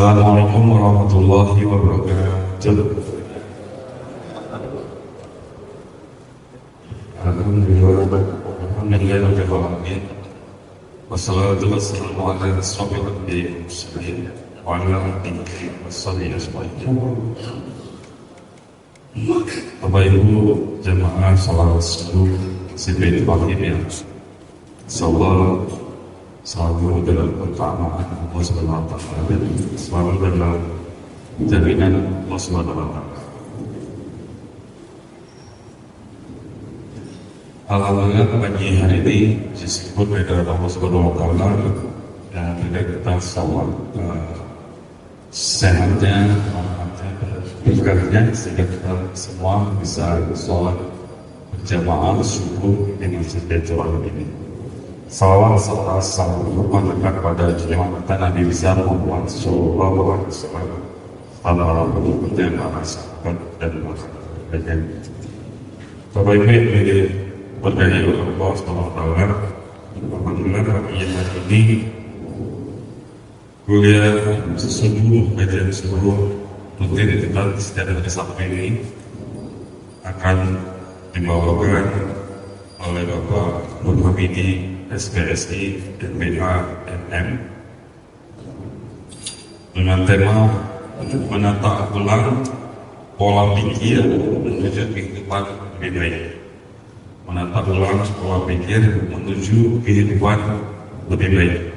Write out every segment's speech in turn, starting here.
Assalamualaikum warahmatullahi wabarakatuh. Alhamdulillahirabbil alamin. Wassalatu wassalamu ala asyrofil anbiya'i wal mursalin wa ala alihi washabihi ajma'in. Bapak Ibu jemaah salat subuh Sidin Rahim yang insyaallah selalu dalam keutamaan Allah Subhanahu wa taala dan selalu dalam jaminan Allah Subhanahu wa taala. Alhamdulillah pagi hari ini disebut oleh Allah Subhanahu wa taala dan kita semua sehatnya, berkahnya sehingga kita semua bisa sholat berjamaah subuh di Masjid Baitur Rahim ini. Salawat serta salam berkat kepada junjungan Nabi besar Muhammad Sallallahu Alaihi Wasallam, para pendukung dan para sahabat dan masyarakat. Bapak Ibu yang berkahi oleh Allah Subhanahu Wa Taala, alhamdulillah pagi hari ini kuliah subuh kajian subuh rutin kita setiap hari Sabtu ini akan dibawakan oleh Bapak Nur Hamidi SPSI dan BAMM dengan tema menata ulang pola pikir menuju kehidupan lebih baik. Menata ulang pola pikir menuju kehidupan lebih baik.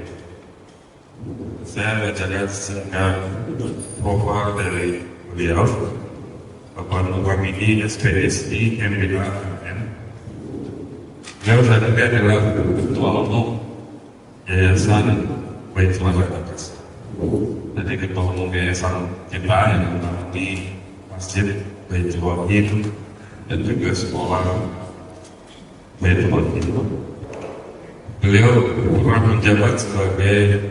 Saya bacakan singkat profil dari beliau, Bapak Nur Hamidi SPSI dan BAMM. Beliau adalah Ketua Umum Yayasan Baitul Maqdis. Jadi Ketua Umum Yayasan kita yang menangani Masjid Baitul Rahim dan juga sekolah Baitul Rahim. Beliau pernah menjabat sebagai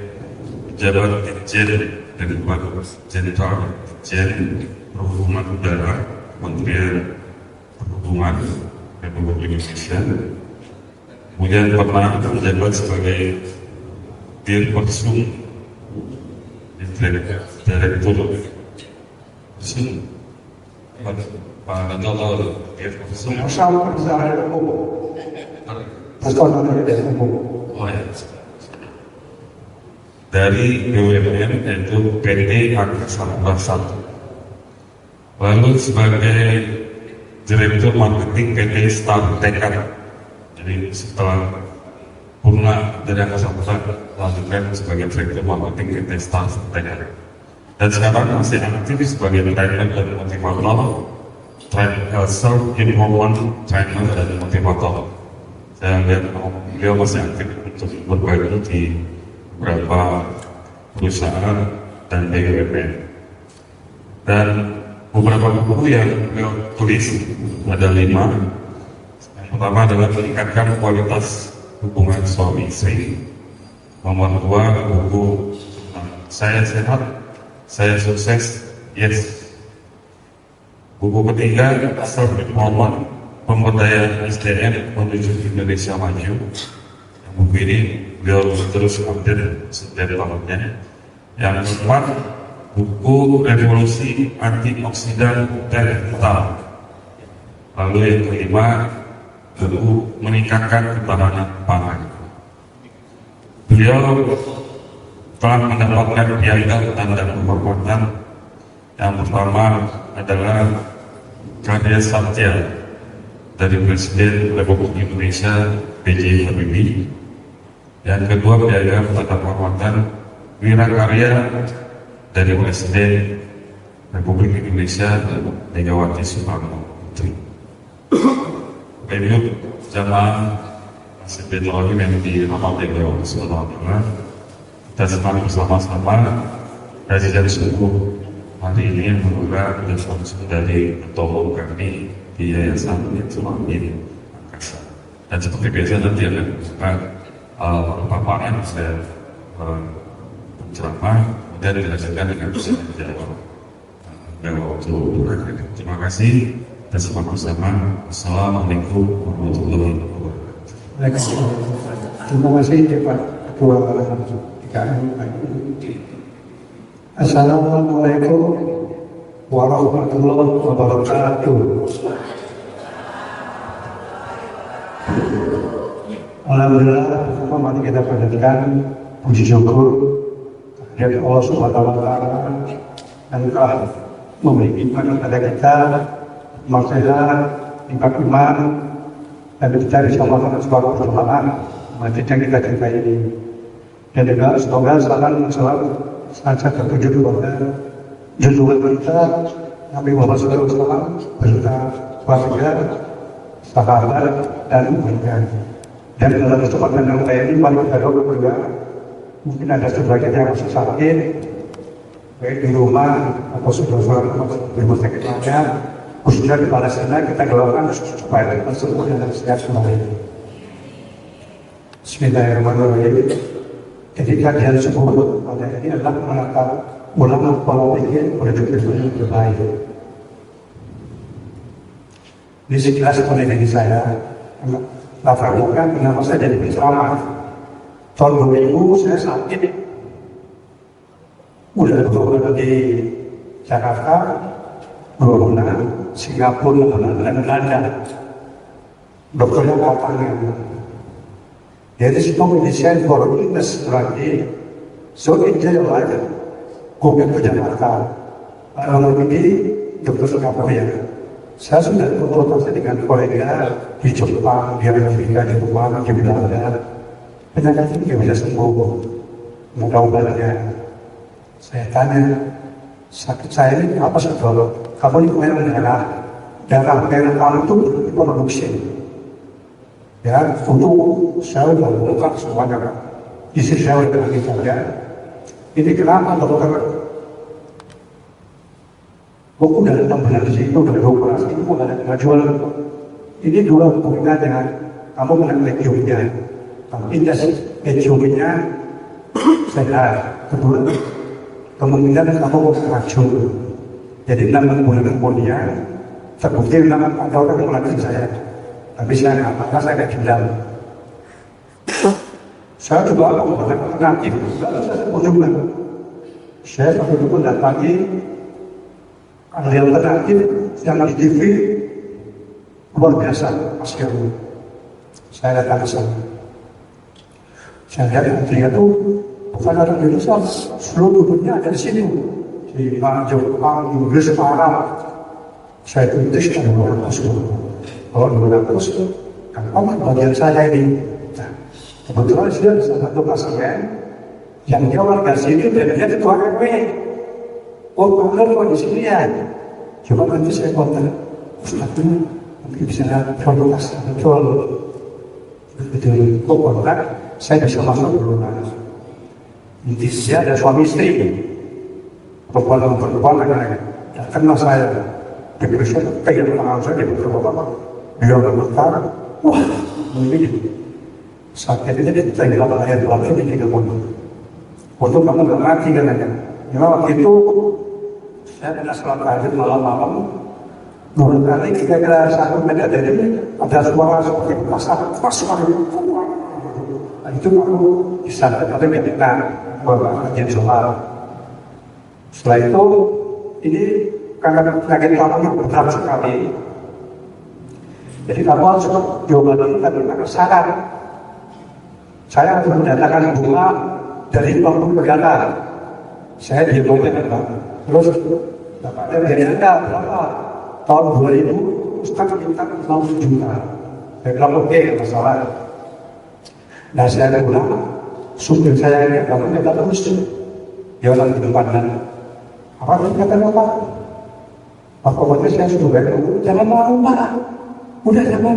pejabat Dirjen dari Jenderal Dirjen Perhubungan Udara Kementerian Perhubungan Republik Indonesia. Kemudian pernah menjabat sebagai Dirpersum, Direktur Persum, Pak Antono Dirpersum. Bersama Bendahara Umum. Bersama Bendahara Umum. Oh ya. Dari BUMN yaitu PT Angkasa Pura I. Lalu sebagai Direktur Marketing PT Star Tekad. Jadi setelah purna dari Angkasa Pura lanjutkan sebagai Direktur Marketing PT Star Tekad. Dan sekarang masih aktif sebagai trainer dan motivator, self-improvement trainer dan motivator. Saya lihat beliau masih aktif untuk berbagi di beberapa perusahaan dan BUMN. Dan beberapa buku yang beliau tulis ada 5. Yang pertama adalah meningkatkan kualitas hubungan suami istri. Nomor 2 buku Saya Sehat, Saya Sukses, Yes. Buku ketiga Self-Improvement, Pemberdayaan SDM menuju Indonesia Maju. Buku ini beliau terus update setiap tahunnya. Yang keempat, buku Revolusi Antioksidan dan Vital. Lalu yang kelima, buku Meningkatkan Ketahanan Pangan. Beliau telah mendapatkan piagam tanda kehormatan. Yang pertama adalah Karya Satya dari Presiden Republik Indonesia B.J. Habibie. Yang kedua piagam tanda kehormatan Wirakarya dari Presiden Republik Indonesia Megawati Soekarno Putri. Bapak jamaah Masjid Baitur Rahim yang dirahmati oleh Allah Subhanahu wa taala, kita semua bersama-sama kajian subuh hari ini mengulang dan langsung dari Ketua Umum kami di Yayasan Baitur Rahim Angkasa. Dan seperti biasa nanti akan buka paparan saya ceramah dan dilanjutkan dengan jawab. Terima kasih dan sama-sama. Assalamualaikum warahmatullahi wabarakatuh. Terima kasih Pak Ketua IKN. Assalamualaikum warahmatullahi wabarakatuh. Alhamdulillah, mari kita panjatkan puji syukur kepada Allah Subhanahu wa Ta'ala yang telah memberi iman kepada kita, masalah, impact iman, dan kita bisa melakukan suatu persoalan masjid yang kita cintai ini. Dan juga semoga salam senantiasa tertuju kepada junjungan kita Nabi Muhammad SAW beserta keluarga, sahabat, dan umatnya. Dan dalam kesempatan yang saya ini, mari kita doa berdua. Mungkin ada sebagian yang masih sakit, baik di rumah atau sudah di rumah sakit lainnya, khususnya di Palestina, kita doakan supaya kita sembuh dan sehat kembali. Bismillahirrahmanirrahim. Jadi kajian sebelum pada ini adalah menata ulama pola pikir menuju ke dunia yang terbaik. Ini sekilas dari saya. Latar belakang kenapa saya jadi penceramah. Tahun 2000 saya sakit. Udah berobat di Jakarta, Brunei, Singapura, dan Belanda. Dokternya katanya, there is no medicine for illness berarti. So enjoy your life. Gue ke Jakarta. Kalau ini dokter Singapura ya. Saya sudah berkonsultasi dengan kolega di Jepang, di Amerika, di rumah, di Belanda. Penyakit ini tidak bisa sembuh. Mudah-mudahan saya tanya, sakit saya ini apa sih kalau kamu ini darah merah kamu itu produksi. Ya, untuk saya sudah buka semuanya. Isi saya sudah saja. Ini kenapa dokter? Aku udah datang benar di situ, udah beroperasi, itu udah ada kemajuan. Ini dua hubungannya, kamu menang legiumnya, kamu indeks legiumnya sehat. Kedua, kemungkinan kamu mau racun. Jadi 6 bulan kemudian, terbukti 6 ada orang melatih saya. Tapi saya apakah saya tidak gendam? Saya coba aku nanti, saya ujungnya. Saya satu pun datangi ada yang alternatif yang di TV luar biasa masker. Saya datang ke sana. Saya lihat antrian itu bukan orang Indonesia, seluruh dunia ada di sini. Di Jepang, Inggris, Arab. Saya tulis dan menghapus. Kalau menghapus, kan bagian saya ini. Nah, kebetulan saya ada satu pasien yang dia warga sini dan dia ketua RW. Oh, kalau kok di sini ya, coba nanti saya kontak Ustaz ini, mungkin bisa produksi betul. Betul, kok kontak, saya bisa masuk dulu. Inti saya ada suami istri, perempuan lagi, kenal saya, begitu saya pegang tangan saya, dia berkata, dia berkata, wah, ini sakit ini saya bilang lahir dalam ini 3 bulan. Untuk kamu nggak mati katanya. Memang waktu itu saya pernah sholat tahajud malam-malam. Menurut kali kira-kira 1 meter dari ada suara seperti pasar. Nah, itu aku bisa atau ketika bagian sholat. Setelah itu ini karena penyakit kamu berat sekali. Jadi kamu harus diobati dengan kesadaran. Saya harus mendatangkan bunga dari 50 negara. Saya diobati terus dapatnya dari Anda berapa? Tahun 2000 Ustaz minta 60 juta. Saya bilang oke, nggak masalah. Nah saya bilang supir saya ini kamu nggak terus dia orang di depan apa kata apa? Pokoknya saya sudah bilang jangan mau Pak, udah jangan.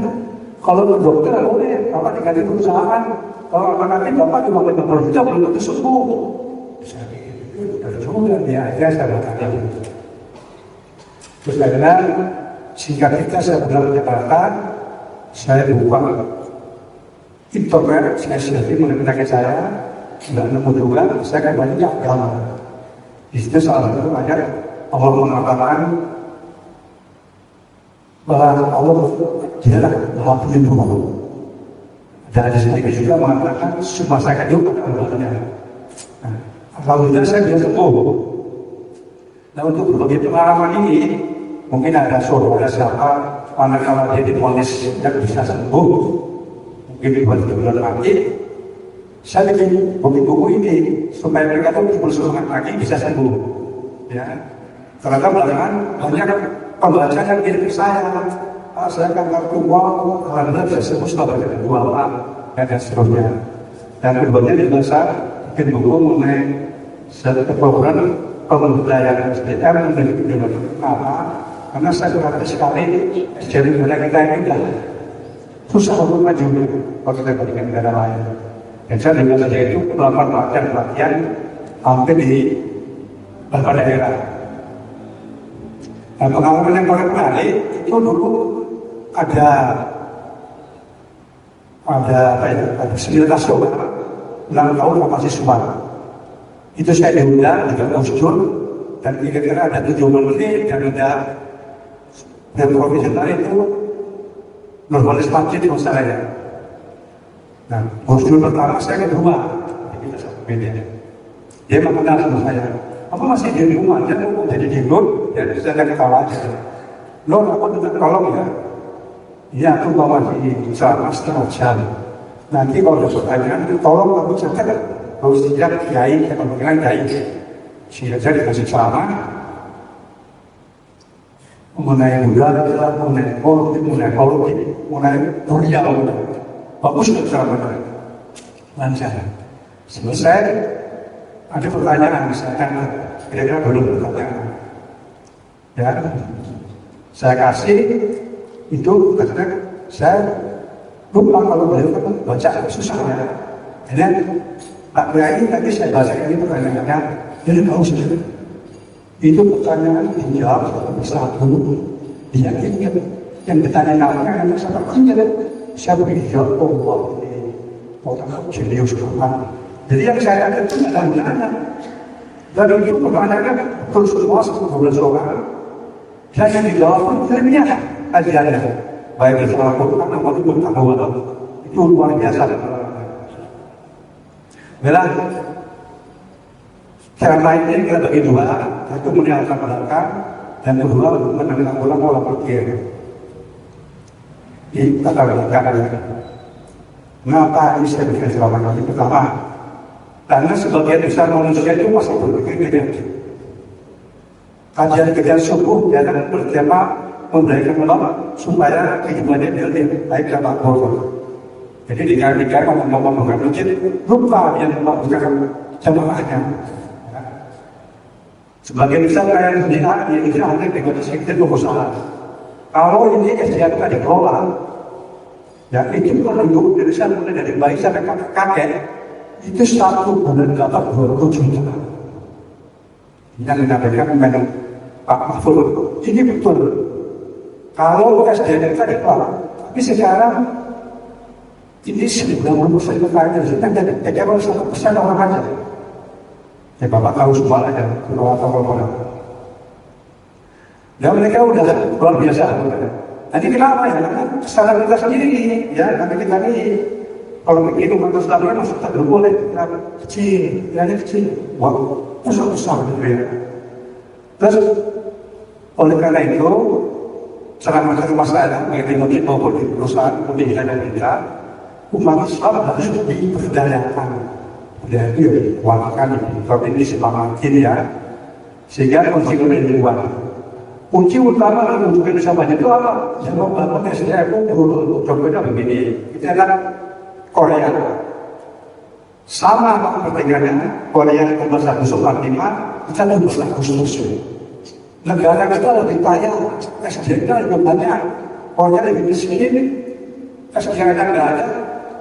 Kalau dokter boleh, Bapak tinggal di perusahaan. Kalau nanti Bapak cuma bekerja belum tentu sembuh. Sudah dia aja saya bertanya. Terus karena singkat kita saya pulang ke Jakarta, saya buka internet, saya selfie mengenai saya, nggak nemu juga, saya kan banyak agama. Di situ salah satu banyak Allah mengatakan bahwa Allah dialah Maha Pelindung. Dan di sini juga mengatakan semua saya juga Allahnya. Alhamdulillah saya bisa sembuh. Nah untuk berbagi pengalaman ini, mungkin ada saudara siapa, manakala dia diponis yang bisa sembuh, mungkin dibuat bulan lagi, saya bikin buku ini supaya mereka itu bersemangat lagi bisa sembuh. Ya, ternyata belakangan banyak pembaca yang kirim ke saya, saya kan kartu uang, karena saya sembuh sebagai kedua dan seterusnya. Dan keduanya juga saya bikin buku mengenai satu program pemberdayaan SDM dari Indonesia. Karena saya berkata sekali, jadi negara kita ini sudah susah untuk maju kalau kita bandingkan negara lain. Dan saya dengan saja itu melakukan pelatihan hampir di beberapa daerah. Nah, pengalaman yang paling menarik itu dulu ada seminar nasional ulang tahun mahasiswa. Itu saya diundang dengan Gus Dur dan kira-kira ada 7 menteri dan ada dan komisioner itu Nurholis Majid masalahnya. Nah, Gus Dur pertama, saya kedua, kita satu beda. Dia mengenal sama saya. Apa masih di rumah? Dia mau jadi dinut, dan saya ketawa aja. Lord, aku minta tolong ya. Iya, aku bawa di selama setengah jam. Nanti kalau ada pertanyaan, tolong aku catat. Harus tidak kiai, saya pembicaraan kiai. Sehingga saya dikasih ceramah mengenai budaya, mengenai politik, mengenai dunia. Bagus ceramahnya, lancar. Selesai, ada pertanyaan, misalkan kira-kira belum pertanyaan. Ya, saya kasih itu karena saya lupa kalau beliau baca susah ya. Jadi Pak Kiai tadi saya baca ini pertanyaannya, jadi tahu sendiri. Itu pertanyaan dijawab satu, diyakinkan yang bertanya namanya yang saya pertanyaan siapa yang dijawab Allah ini orang jenius banget. Jadi yang saya ada itu ada gunanya. Dan itu pertanyaannya terus semua 12 orang. Dan yang dijawab ilmiah ajarannya baik secara Quran maupun pengetahuan itu luar biasa. Memang cara lainnya kita bagi dua, satu meninggalkan belakang dan kedua menangkan ulang pola pikir. Ini kata belakang. Mengapa ini saya berikan selama ini? Pertama, karena sebagian besar manusia itu masih berpikir negatif. Kajian-kajian subuh jangan bertema memberikan ulama supaya kehidupannya dia lebih baik dan makmur. Jadi dikali-kali ngomong bukan masjid, lupa yang bukan jamaahnya. Sebagian besar kayak melihat yang itu hanya dengan sedikit pengusaha. Kalau ini SDM tidak dikelola, ya itu kalau hidup dari sana mulai dari bayi sampai kakek itu 1 bulan dapat 20 juta. Yang dinampilkan memang Pak Mahfud ini betul. Kalau SDM kita dikelola, tapi sekarang ini 90% kekayaan sedang jadi 1% orang aja. Ya Bapak tahu semua aja, kalau orang. Dan mereka udah luar biasa. Nanti kenapa ya? Karena kesalahan kita sendiri, ya. Karena kita ini kalau begitu mantus laluan masuk tak boleh kecil, kecil. Wow, besar gitu ya. Terus oleh karena itu, selama satu masalah mengenai motif maupun di perusahaan pemilihan dan kita, umat Islam harus diberdayakan. Dan itu diwakilkan di ini semangatin ya, sehingga konstitusi di luar. Kunci utama untuk Indonesia maju itu apa? Yang membangun SDM itu contohnya begini. Kita lihat Korea, sama perbedaannya. Korea 1945, kita 12 Agustus. Negara kita lebih kaya, SDM-nya lebih banyak. Korea lebih miskin, SDM-nya nggak ada,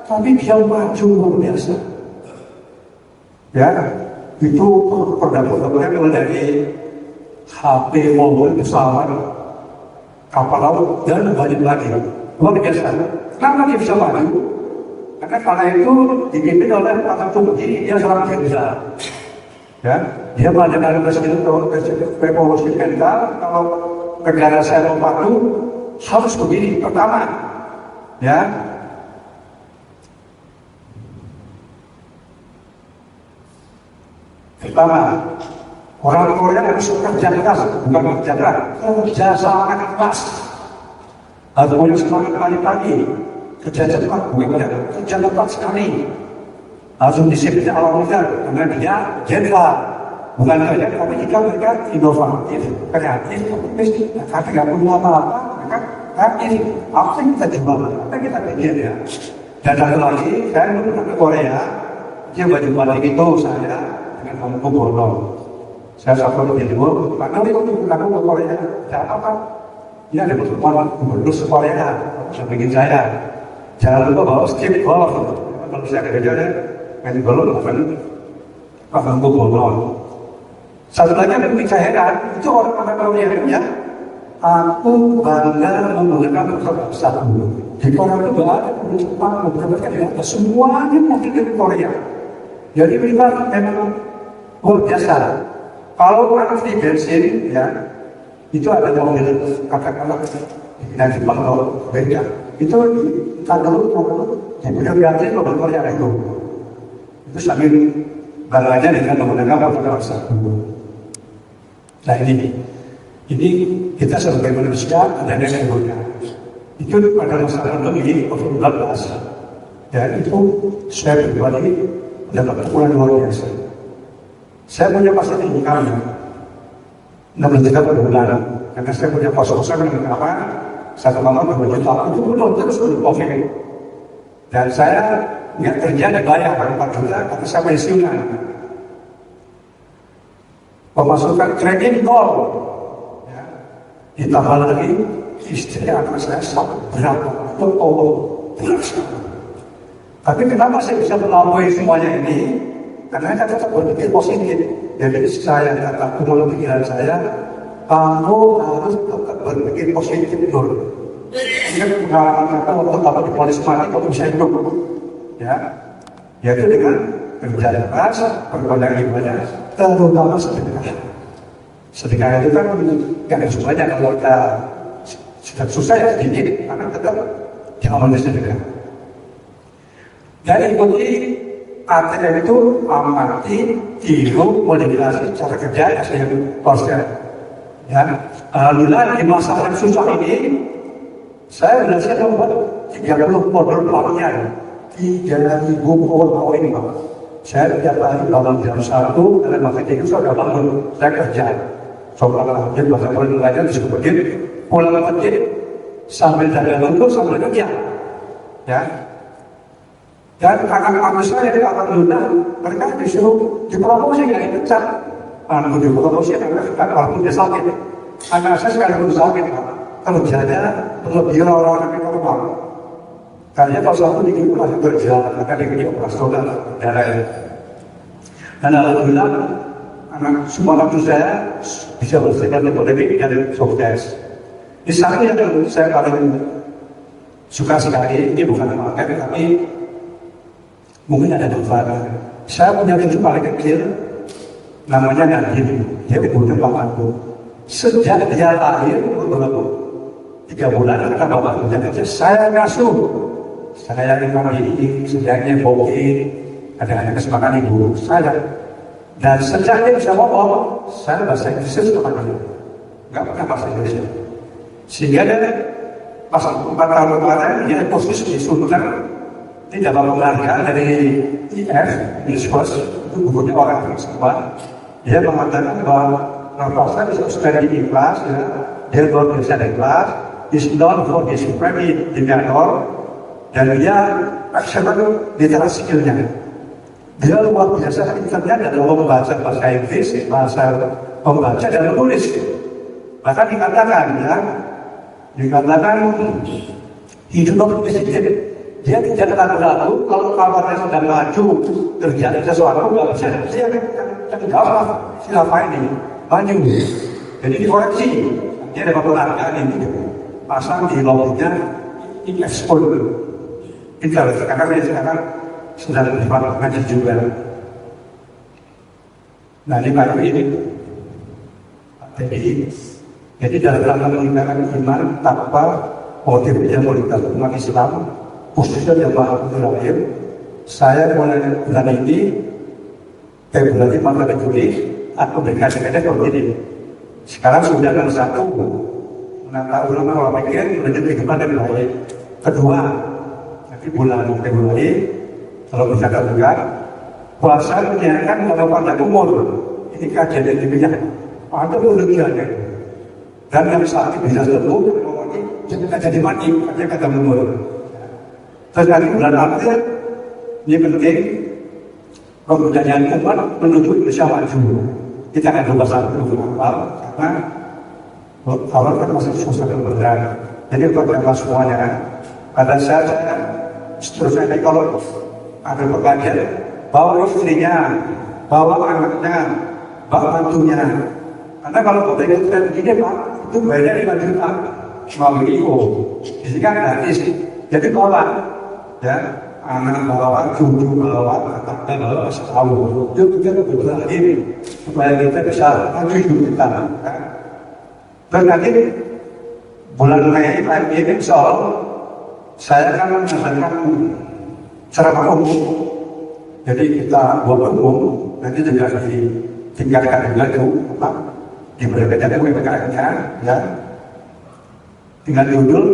tapi dia maju luar biasa. Ya, itu produk-produknya mulai dari HP, mobil, pesawat, kapal laut, dan banyak lagi. Luar biasa. Kenapa dia bisa maju? Karena itu dipimpin oleh Pak Jokowi, dia seorang kerja. Ya, dia melakukan revolusi mental. Kalau negara saya mau patuh, harus begini. Pertama, ya. Pertama, Orang Korea harus kerja keras, bukan kerja keras, kerja sangat keras. Harus punya semangat pagi-pagi, kerja cepat, bukan kerja cepat sekali. Langsung disiplin awal militer, karena dia jenderal. Bukan saja, tapi jika mereka inovatif, kreatif, optimis, karena nggak punya apa-apa, mereka kreatif. Apa yang kita coba, apa yang kita pikir ya. Dan satu lagi, saya pernah ke Korea, dia baju-baju itu saya dengan Hamengku Buwono. Saya satu di luar, karena itu bukan ke Korea, tidak apa-apa. Ini ada pertemuan gubernur se-Korea, yang bikin saya. Jangan lupa bawa skateboard. Kalau saya kerja, main bola, bukan Hamengku Buwono. Satu lagi yang bikin saya heran, itu orang-orang Korea ya. Aku bangga menggunakan pesawat dulu. Di Korea itu Jepang, beberapa semuanya mobil dari Korea. Jadi memang luar biasa. Kalau orang di bensin, ya itu ada mobil katakanlah di Jepang atau beda. Itu kita dulu, jadi bensin mobil Korea itu. Itu sambil bangganya dengan menggunakan pesawat dulu. Nah ini kita sebagai manusia ada resikonya. Itu pada masa pandemi COVID-19. Dan itu saya pribadi dapat pukulan luar biasa. Saya punya pasien ini kami 16 juta per bulan. Karena saya punya kos-kosan dengan apa? Satu kamar ber2 juta. Itu belum terus COVID. Dan saya nggak kerja dibayar 4 juta karena saya pensiunan. Pemasukan kredit nol. Ditambah lagi istri anak saya sangat berat berat. Tapi kenapa saya bisa melampaui semuanya ini? Karena saya tetap berpikir positif. Jadi saya kata kumul pikiran saya, kamu harus tetap berpikir positif dulu. Ingat pengalaman kata waktu apa di polis mati kamu bisa hidup, ya. Yaitu dengan kerja keras, berkondang ibadah, terutama sedekah. Sedekah itu kan gak ada semuanya kalau kita sudah susah ya sedikit, karena tetap jangan sedekah. Dan ikuti ATM itu amati, tiru, modifikasi cara kerja SDM Polska. Ya, alhamdulillah di masa yang susah ini, saya berhasil membuat 30 model pelatihan, 3.000 poin Pak. Saya tiap hari bangun jam 1, dan makin itu saya sudah bangun, saya kerja. Soalnya dia bahasa Korea disebut begini, pulang masjid sambil jaga bentuk sambil kerja, ya. Dan anak-anak saya di alhamdulillah mereka disuruh dipromosi nggak dipecat, anak dipromosi karena dia sakit. Anak saya sekarang sakit, kalau kerjanya lebih orang-orang yang normal. Karena pas waktu di masih kerja, maka dia operasional darah. Dan alhamdulillah anak semua waktu saya bisa bersihkan lebih dari sukses. Di samping yang saya paling suka sekali, ini bukan market, tapi mungkin ada manfaatnya. Saya punya cucu paling kecil, namanya Nadine, dia umurnya 4 Sejak dia lahir, 3 bulan, kata bapaknya kecil, saya ngasuh. Saya yang ini, sejaknya boki, ada kesempatan ibu, saya. Dan sejak dia bisa ngomong, saya bahasa Inggris sama dia. Nggak pernah bahasa Inggris. Sehingga dia pas 4 tahun kemarin, dia khusus disunahkan tidak dapat penghargaan dari IF, Inspos, itu gurunya orang tersebut. Dia mengatakan bahwa Rafael bisa study di kelas, ya. Dia luar biasa di kelas, is known for his supreme denial, dan dia excellent literasi skillnya. Dia luar biasa internet dalam membaca bahasa Inggris, bahasa membaca dan menulis. Bahkan dikatakan hidup presiden. Dia tidak ragu-ragu kalau kawannya sedang maju terjadi sesuatu nggak bisa. Dia kan jawab siapa ini maju. Jadi dikoreksi. Dia dapat penghargaan ini pasang di logonya ini ekspor. Ini kalau sekarang sedang ngaji juga. Nah ini baru ini. Jadi dalam rangka meningkatkan iman tanpa motif yang melibatkan umat Islam, khususnya yang maha terakhir, saya mulai bulan ini, Februari, Maret, Juli, aku berkata-kata begini. Sekarang sudah nomor satu, menata ulang pola pikir menuju kehidupan yang baik. Kedua, nanti bulan Februari, kalau bisa terbuka, puasa menyenangkan kalau pada umur. Ini kajian yang demikian. Ada kemudian dan yang sakit bisa sembuh, jangan jadi mati, kata umur. Terus nanti bulan April, ini penting. Kemudian umat menuju Indonesia maju. Kita akan coba satu awal karena awal kan masih susah dan berat. Jadi kepada semuanya, pada saat seterusnya kalau ada perbagian, bawa istrinya, bawa anaknya, bawa mantunya. Karena kalau kita begini Pak, itu bayarnya 5 juta, melalui IO. Di sini kan gratis. Jadi bawa, ya. Anak bawa, cucu bawa, kakak bawa, setahu. Itu kita berdoa ini supaya kita bisa maju hidup kita. Dan nanti bulan Mei ini soal saya akan mengadakan ceramah umum. Jadi kita buat umum, nanti juga ditingkatkan juga itu di berbeda UMKM-nya, ya, dengan judul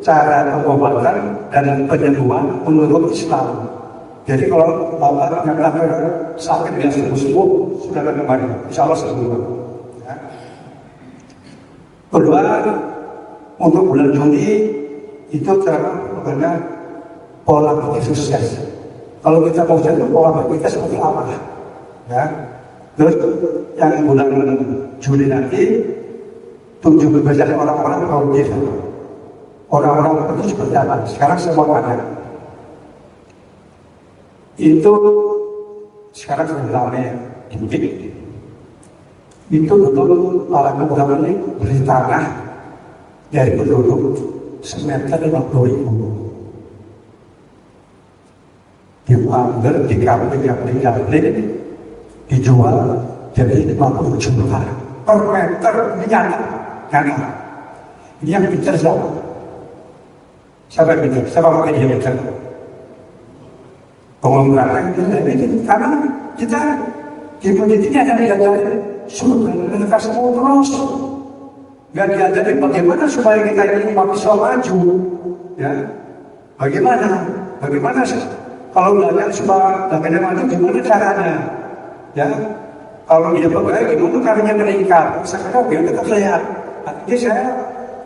cara pengobatan dan penyembuhan menurut Islam. Jadi kalau bapak yang sakit yang sembuh sudah kembali, insya Allah sembuh. Ya. Kedua, untuk bulan Juni itu cara mengenai pola pikir sukses. Kalau kita mau jadi pola pikir kita seperti apa? Ya. Terus yang bulan Juli nanti 7 orang-orang produktif. Orang-orang itu seperti apa? Sekarang semua ada. Itu sekarang sudah ramai dibikin. Itu betul para pemuda ini beli tanah dari penduduk semeter 50.000. Diambil, dikabling, dijual jadi 50 juta per meter. Ini nyata. Ini yang bicara siapa? Siapa yang bicara? Siapa pakai dia bicara? Pengelolaan ini karena kita di pendidik ini ada diajarin sudah mereka semua terus nggak diajarin bagaimana supaya kita ini bisa maju, ya bagaimana kalau belajar supaya bagaimana maju gimana caranya, ya kalau dia berbeda gimana caranya meningkat. Sekarang biar kita lihat. Jadi saya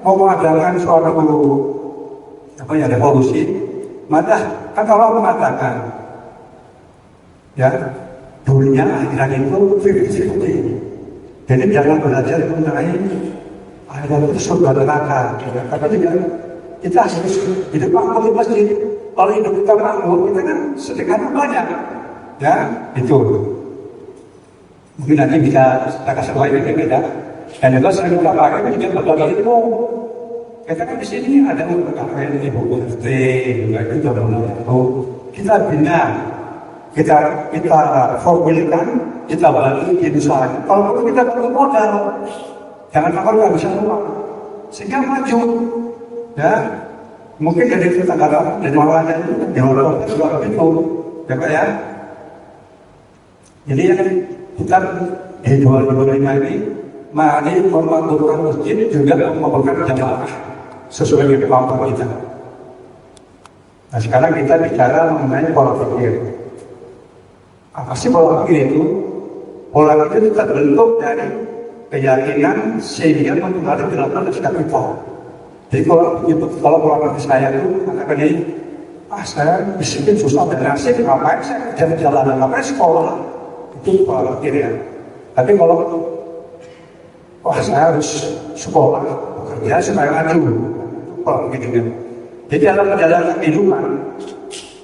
mau mengadakan suatu revolusi, maka kan kalau mengatakan ya dunia akhirat itu 50-50. Jadi jangan belajar mengenai akhirat itu surga neraka. Katanya kita harus hidup makmur di masjid. Kalau hidup kita makmur, kita kan sedekah banyak. Ya, itu. Mungkin nanti bisa kita kasih tahu ini beda. Dan juga sering kita pakai juga berbagi ilmu. Kita kan di sini ada beberapa yang buku juga itu kita bina. Kita formulkan, kita balik di usaha. Kalau perlu kita perlu modal, jangan takut nggak bisa uang, sehingga maju. Ya, mungkin dari kita kata dari orang lain di orang juga itu, ya Pak ya. Jadi yang kita di 2025 ini, mari memakmurkan masjid juga memakmurkan jamaah sesuai dengan kemampuan kita. Nah sekarang kita bicara mengenai pola pikir. Apa sih pola pikir itu? Pola pikir itu terbentuk dari keyakinan sehingga menjadi dilakukan sikap kita. Jadi kalau pola pikir saya itu katakan ini, saya disiplin susah bernasib, ngapain saya kerja di jalanan, ngapain sekolah? Itu pola pikir ya. Tapi kalau saya harus sekolah, bekerja supaya maju, itu pola pikirnya. Jadi dalam perjalanan kehidupan,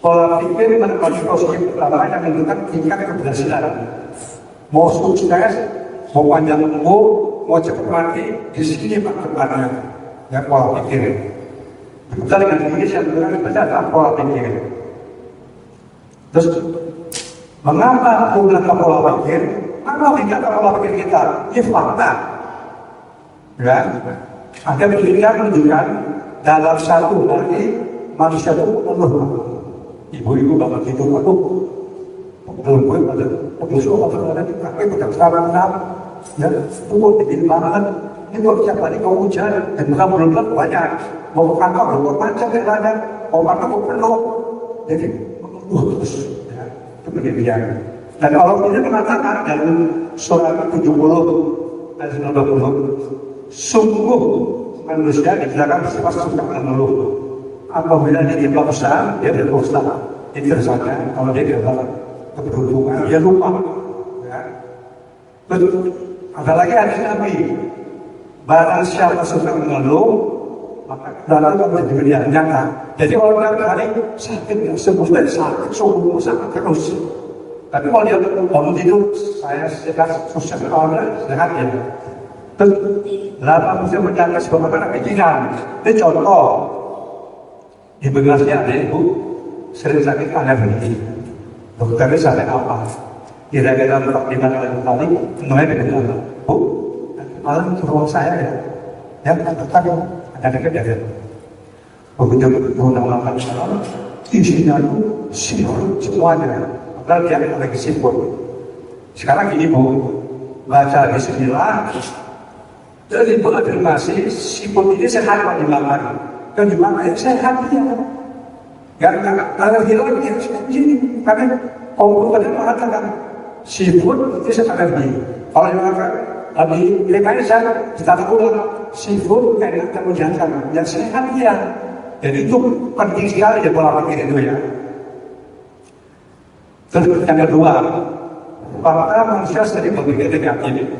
pola pikir menempati posisi pertama yang menentukan tingkat keberhasilan. Mau sukses, mau panjang umur, mau cepat mati, di sini Pak tempatnya. Ya pola pikir. Kita dengan ini saya menentukan pola pikir. Terus, mengapa menggunakan pola pikir? Apa tingkat pola pikir kita? Ini fakta. Ya, ada penelitian menunjukkan dalam satu hari manusia itu penuh. Ibu-ibu bapak itu aku dalam gue pada musuh ada di kakek pada sekarang ya tunggu di banget ini kalau siapa nih kau hujan dan kamu belum banyak mau kantor mau macam yang ada mau kantor mau penuh jadi terus ya itu begini. Dan Allah ini mengatakan dalam surat 70 ayat 90, sungguh manusia diciptakan sifat suka mengeluh. Apabila dia berusaha, dia berusaha. Itu saja. Kalau dia dalam keberuntungan, dia lupa. Ya. Betul. Ada lagi hadis Nabi. Barang siapa suka mengeluh, maka dalam dunia nyata. Jadi orang hari sakit, sembuh sakit, sembuh sakit terus. Tapi kalau dia bangun tidur, saya sehat, susah berolahraga, sehat ya. Terus, lama mesti menjaga sebuah anak kecilan. Ini contoh. Di Bekasi ada ibu sering sakit alergi. Dokternya sakit apa? Kira-kira di mana kali, semuanya dengan Bu, malam ke ruang saya ya. Yang dokter ada kejadian. Begitu menggunakan salam, isinya itu sihir semuanya. Padahal dia lagi sibuk. Sekarang ini mau baca bismillah. Jadi berafirmasi, sibuk ini sehat Pak dimakan. Dan dimakan sehat dia. Kalau hilang dia begini. Karena Allah tadi mengatakan sibuk itu sehat lagi. Kalau dimakan lagi lekanya saya ditata ulang. Sibuk kayak kamu jangan yang sehat dia. Jadi itu penting sekali ya pola pikir itu ya. Terus yang kedua, fakta manusia sering berpikir negatif.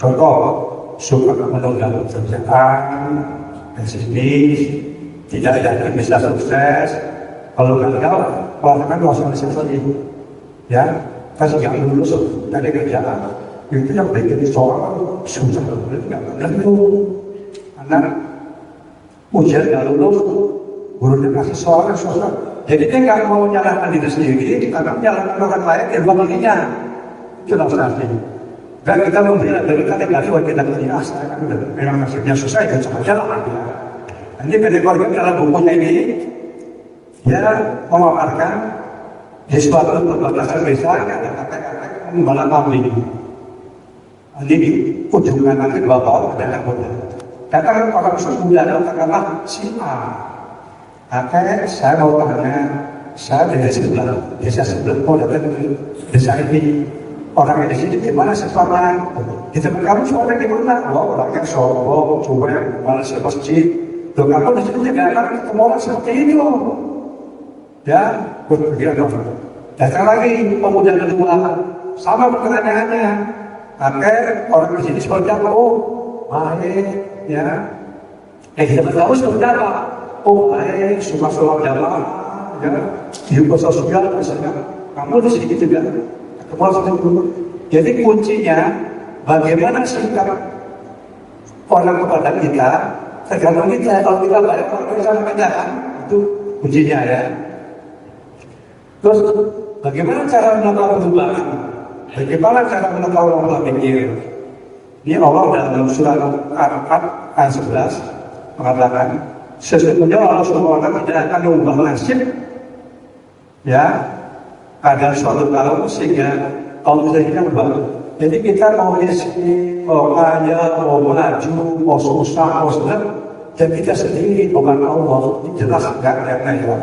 Contoh, suka menunda pekerjaan, pesimis, tidak yakin bisa sukses. Kalau gagal, mengatakan dosa sendiri. Ya, kasih yang lulus dari kerjaan, itu yang bikin seorang susah banget, nggak menentu. Anak ujian nggak lulus, gurunya kasih seorang susah. Jadi dia nggak mau menyalahkan diri sendiri, karena menyalahkan orang lain yang dua kalinya. Itu nafsu. Dan kita memberi dari kata negatif, kita tidak saya kan memang nasibnya susah, kan sama jalan. Nanti pada keluarga dalam bukunya ini, dia memaparkan di suatu perbatasan besar, kata-kata membalas kambing. Nanti di ujung kanan ke bawah ada anggota. Katakan orang sebulan, katakanlah si A. Kakek, saya mau tanya, saya dari sebelah, desa sebelah, mau datang ke desa ini. Orang di sini gimana sekarang? Di tempat kamu suara gimana? Wah, orangnya sombong, cuek, malas masjid. Loh, kamu di sini juga akan ketemu orang seperti ini loh. Ya, berpikiran dong. Datang lagi pemuda kedua, sama pertanyaannya. Kakek, orang di sini seperti apa? Oh, baik, ya. Kita tahu seperti apa? Oh, baik, suka sholat jamaah, ya, hidup sosial, misalnya. Kamu di sini juga, jadi kuncinya bagaimana sikap orang kepada kita, tergantung kita. Kalau kita baik, kalau kita tidak, itu kuncinya ya. Terus, bagaimana cara melakukan perubahan? Bagaimana cara melakukan pola pikir? Ini Allah dalam surat Al-Anfal ayat 11 mengatakan, sesungguhnya Allah SWT tidak akan mengubah nasib ya ada suatu kalau sehingga kalau misalnya berubah. Jadi kita mau isi, mau kaya, mau maju, mau susah, mau senang, dan kita sendiri bukan Allah. Ini jelas enggak ada ya.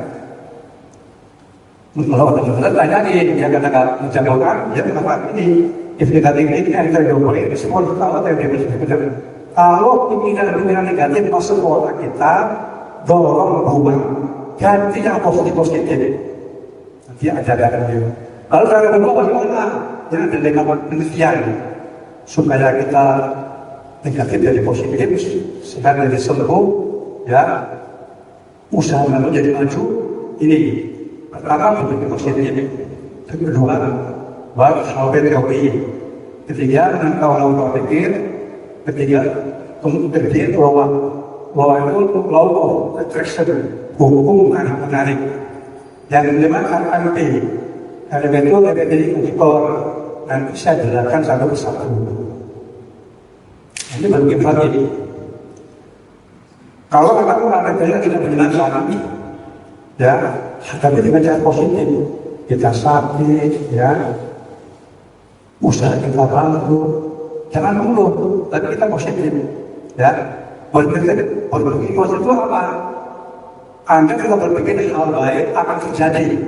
Kalau ada tanya nih, dia katakan menjawabkan, ya kenapa ini? Negatif ini yang kita jawab ini semua kita tahu yang dia. Kalau pikiran negatif masuk ke otak kita, dorong berubah, ganti yang positif. Nanti ajarkan dia. Lalu cara berubah bagaimana? Jangan dengan penelitian supaya kita negatif jadi positif, sedang jadi sembuh, ya usaha menjadi maju. Ini pertama bentuk positif. Kedua, baru sampai teori. Ketiga, orang pikir. Ketiga, kemudian bahwa itu law of attraction, hukum menarik. Yang kelima RMP, RMP itu jadi indikator dan bisa dijelaskan satu persatu. Ini bagaimana ini? Kalau kamu ada tidak menjelaskan, ya, tapi dengan cara positif. kita sakit, ya, usaha kita bangkrut, jangan mengeluh, tapi kita positif, ya. Berpikir positif itu apa? Anda kalau berpikir hal baik akan terjadi,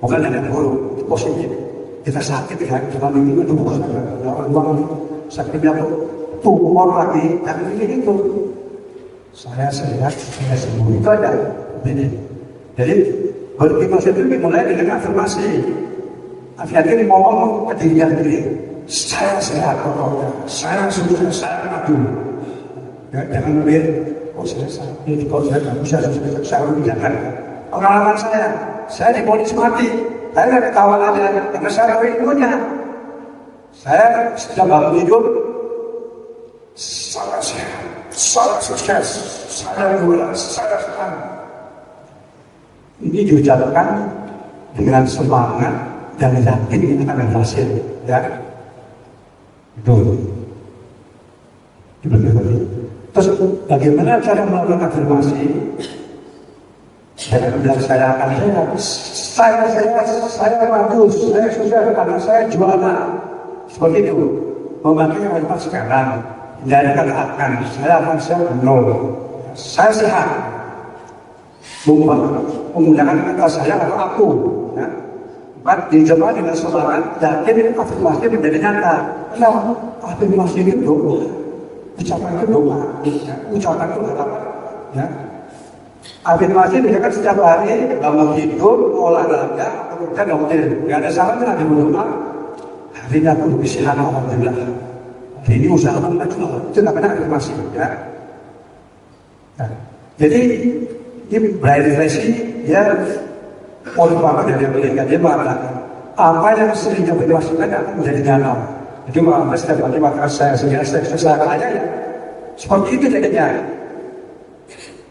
bukan dengan buruk, positif. Kita sakit ya, kita minggu itu bukan orang sakitnya tumor lagi, dan ini itu. Saya sehat, saya sembuh, itu aja. Jadi berpikir positif dimulai dengan afirmasi. Akhirnya ngomong ke diri sendiri, saya sehat, saya sembuh, saya maju. Jangan melihat, saya sakit, saya nggak bisa, saya menjaga. Pengalaman saya diponis mati, saya nggak ketawa aja, karena saya tahu ilmunya. Saya sudah bangun hidup, saya sehat, saya sukses, saya gula, saya senang. Ini diucapkan dengan semangat dan yakin akan berhasil, ya. Itu. Terus bagaimana cara melakukan afirmasi? Dengan benar saya akan saya bagus, saya sukses karena saya jualan. Seperti itu. Memakai kalimat sekarang dari kata akan saya nol. Saya sehat. Menggunakan kata saya atau aku. Ya. Dicoba dengan semangat, yakin afirmasi menjadi nyata. Kenapa? Afirmasi itu doa. Ucapan itu doa. Ya. Ucapan itu harapan. Ya. Afirmasi misalkan setiap hari bangun tidur, olahraga, kemudian dokter. Tidak ada salahnya di rumah. Hari ini aku lebih sehat, alhamdulillah. Hari ini usaha maju. Itu namanya afirmasi. Ya. Nah, jadi ini berefleksi, ya. Oleh Bapak dari Amerika, dia mengatakan apa yang seringnya berdimasukkan akan menjadi nyata. Jadi Bapak setiap hari maka saya kaya ya. Seperti itu jadinya.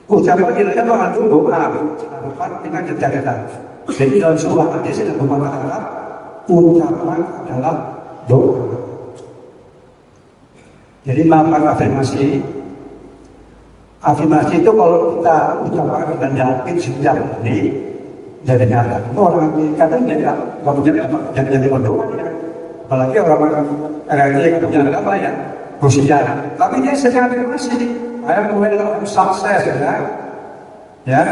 Ucapan kita kan mengandung doa, bukan dengan jejak-jejak. Jadi dalam sebuah hadis yang mengatakan ucapan adalah doa. Jadi melakukan afirmasi. Afirmasi itu kalau kita ucapkan dengan yakin setiap hari jadi nyata. Orang kadang jangan jadi berdoa. Apalagi orang yang punya apa ya, Rusia. Tapi dia sedang afirmasi. Saya mulai sukses ya.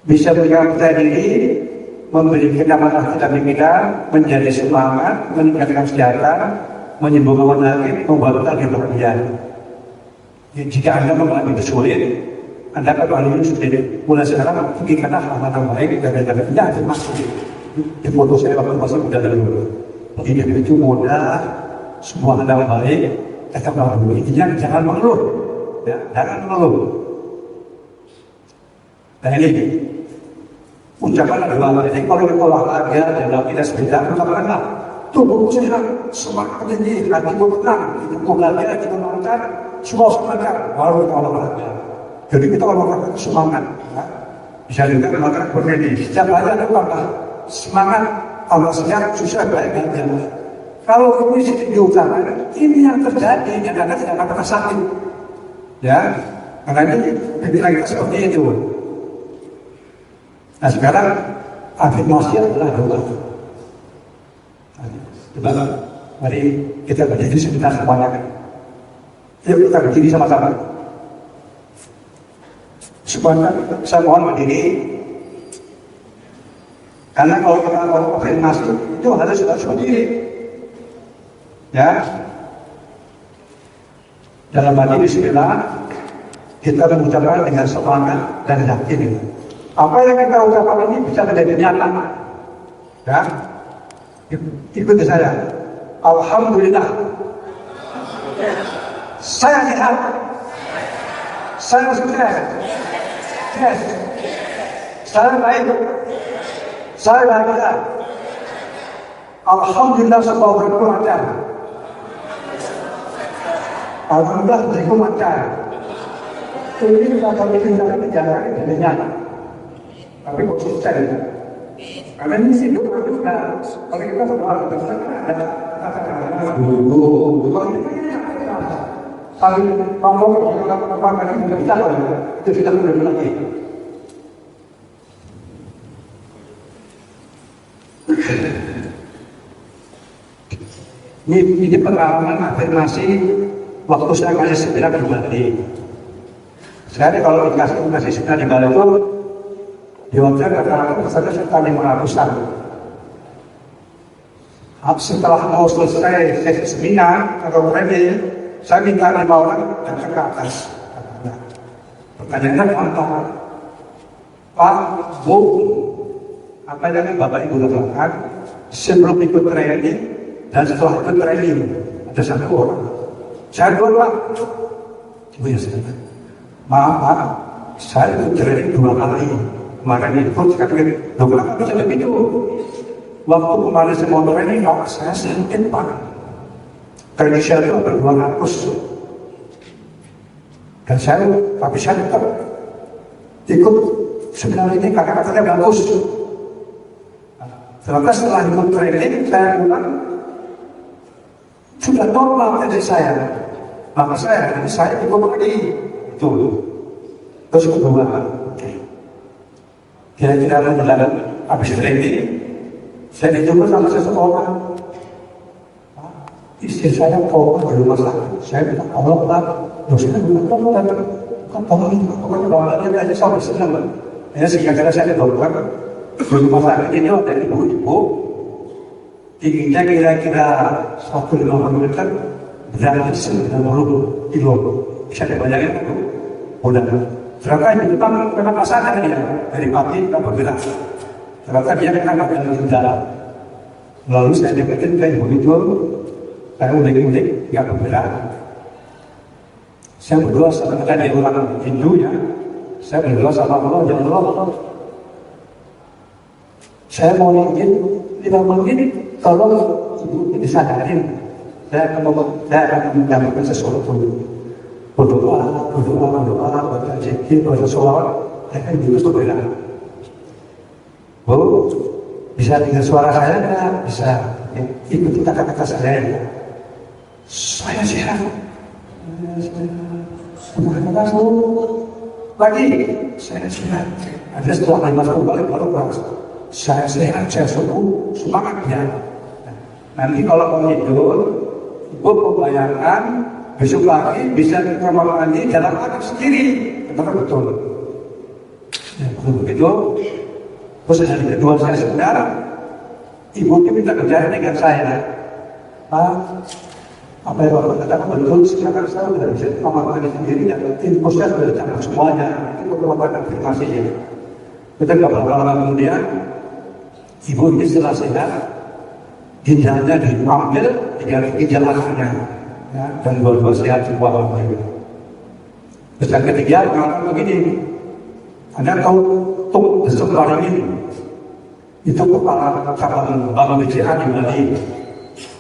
Bisa percaya diri, memberi kenyamanan kita menjadi semangat, meningkatkan kesehatan, menyembuhkan penyakit, membantu kebahagiaan. Jika Anda mengalami kesulitan, Anda akan sendiri. Mulai sekarang pikirkanlah hal-hal baik dan afirmasi. Di foto saya waktu masih muda dulu. Hidup itu mudah, semua hal baik. Kata dulu, intinya jangan mengeluh, ya, jangan mengeluh. Dan ini ucapan adalah jadi kalau kita olahraga dalam kita sepeda, katakanlah tubuh sehat, semangat tinggi, hatiku tenang, hidupku bahagia, kita mengangkat, semua semangat, baru kita olahraga. Jadi kita olahraga semangat, ya. Bisa juga mengatakan berdiri. Setiap hari ada apa? Semangat, Allah sehat, susah baik-baiknya. Kalau kondisi diucapkan, ini yang terjadi, dan Anda tidak akan pernah sakit. Ya, makanya ketika kita seperti itu. Nah sekarang, afirmasi adalah doa. Coba, mari kita berdiri sebentar semuanya. Yuk kita berdiri sama-sama. Semuanya, saya mohon berdiri. Karena kalau kita mau afirmasi, itu harus berdiri. Ya, dalam hati bismillah kita mengucapkan dengan semangat dan yakin. Apa yang kita ucapkan ini bisa menjadi nyata. Ya, ikuti saya. Alhamdulillah, saya sehat, saya sukses, saya baik, saya bahagia. Alhamdulillah semua berkurang lancar. Alhamdulillah berikut lancar. Ini kita kami tinggal di jalan ini nyata. Tapi konsisten. Karena ini sih doa kita. Kalau kita berdoa ada kata-kata dulu. Saling ngomong apa yang kita itu sudah mulai lagi. Ini pengalaman afirmasi waktu saya kasih seminar di Bali. Saya kalau kasih seminar di Bali itu jawabnya kata-kata peserta sekitar 500-an. Setelah mau selesai sesi seminar atau training, saya minta 5 orang datang ke atas. Pertanyaannya gampang, Pak, Bu, apa yang Bapak Ibu lakukan sebelum ikut training dan setelah ikut training? Ada 1 orang. Saya duluan, Pak. Ibu ya saya. Maaf, Pak, saya ikut training 2 kali. Makanya ikut sekali. Kenapa bisa begitu? Waktu kemarin saya mau training, saya sedikit, Pak. Training saya itu hampir 200. Dan tapi saya tetap ikut seminar ini karena katanya bagus. Ternyata setelah ikut training, saya bilang sudah normal dari saya. Maka saya ikut lagi. Itu. Terus kedua, kira-kira menjelaskan habis training, saya dijumpa sama seseorang. Istri saya koma di rumah sakit. Saya bilang, Allah Pak, dosa bilang, tolong ini, pokoknya bawaannya aja sampai senang. Ya, sehingga saya dokter di rumah sakit ini ada ibu-ibu, tingginya kira-kira 1,5 meter, beratnya 90 kilo. Bisa dibayangin, udah. Ternyata di depan memang masalah ya, dari pagi ke bergerak. Ternyata dia kena dalam dalam. Lalu saya deketin kayak begitu. Saya ulik-ulik, nggak bergerak. Saya berdoa sama dia orang Hindu ya. Saya berdoa sama Allah, ya Allah. Saya mau ingin, tidak mungkin tolong ibu disadarin. Saya akan mendapatkan sesuatu. Berdoa, baca zikir, baca sholawat. Saya kan juga itu bergerak. Bu, bisa dengar suara saya nggak? Bisa. Ikuti kata-kata saya ya. Saya sehat. Lagi saya sehat. Ada setelah 5 tahun balik baru berasa. Saya sehat, saya sembuh, semangat ya. Nanti kalau mau tidur, ibu membayangkan besok lagi bisa ke kamar mandi dalam hati sendiri. Betul. Ya, begitu. Terus hari kedua saya sebenarnya ibu minta kerjaan dengan saya. Pak, apa yang Bapak katakan betul, sekarang saya sudah bisa memakai sendiri dan infusnya sudah dicampur semuanya. Itu merupakan afirmasinya. Kita beberapa lama kemudian, ibu ini setelah sehat, ginjalnya diambil, tinggal ginjal anaknya, ya, dan dua-dua sehat semua orang itu. Terus yang ketiga mengatakan begini, Anda tahu tung desem barang ini, itu kepala kapal Bank BCA di Bali.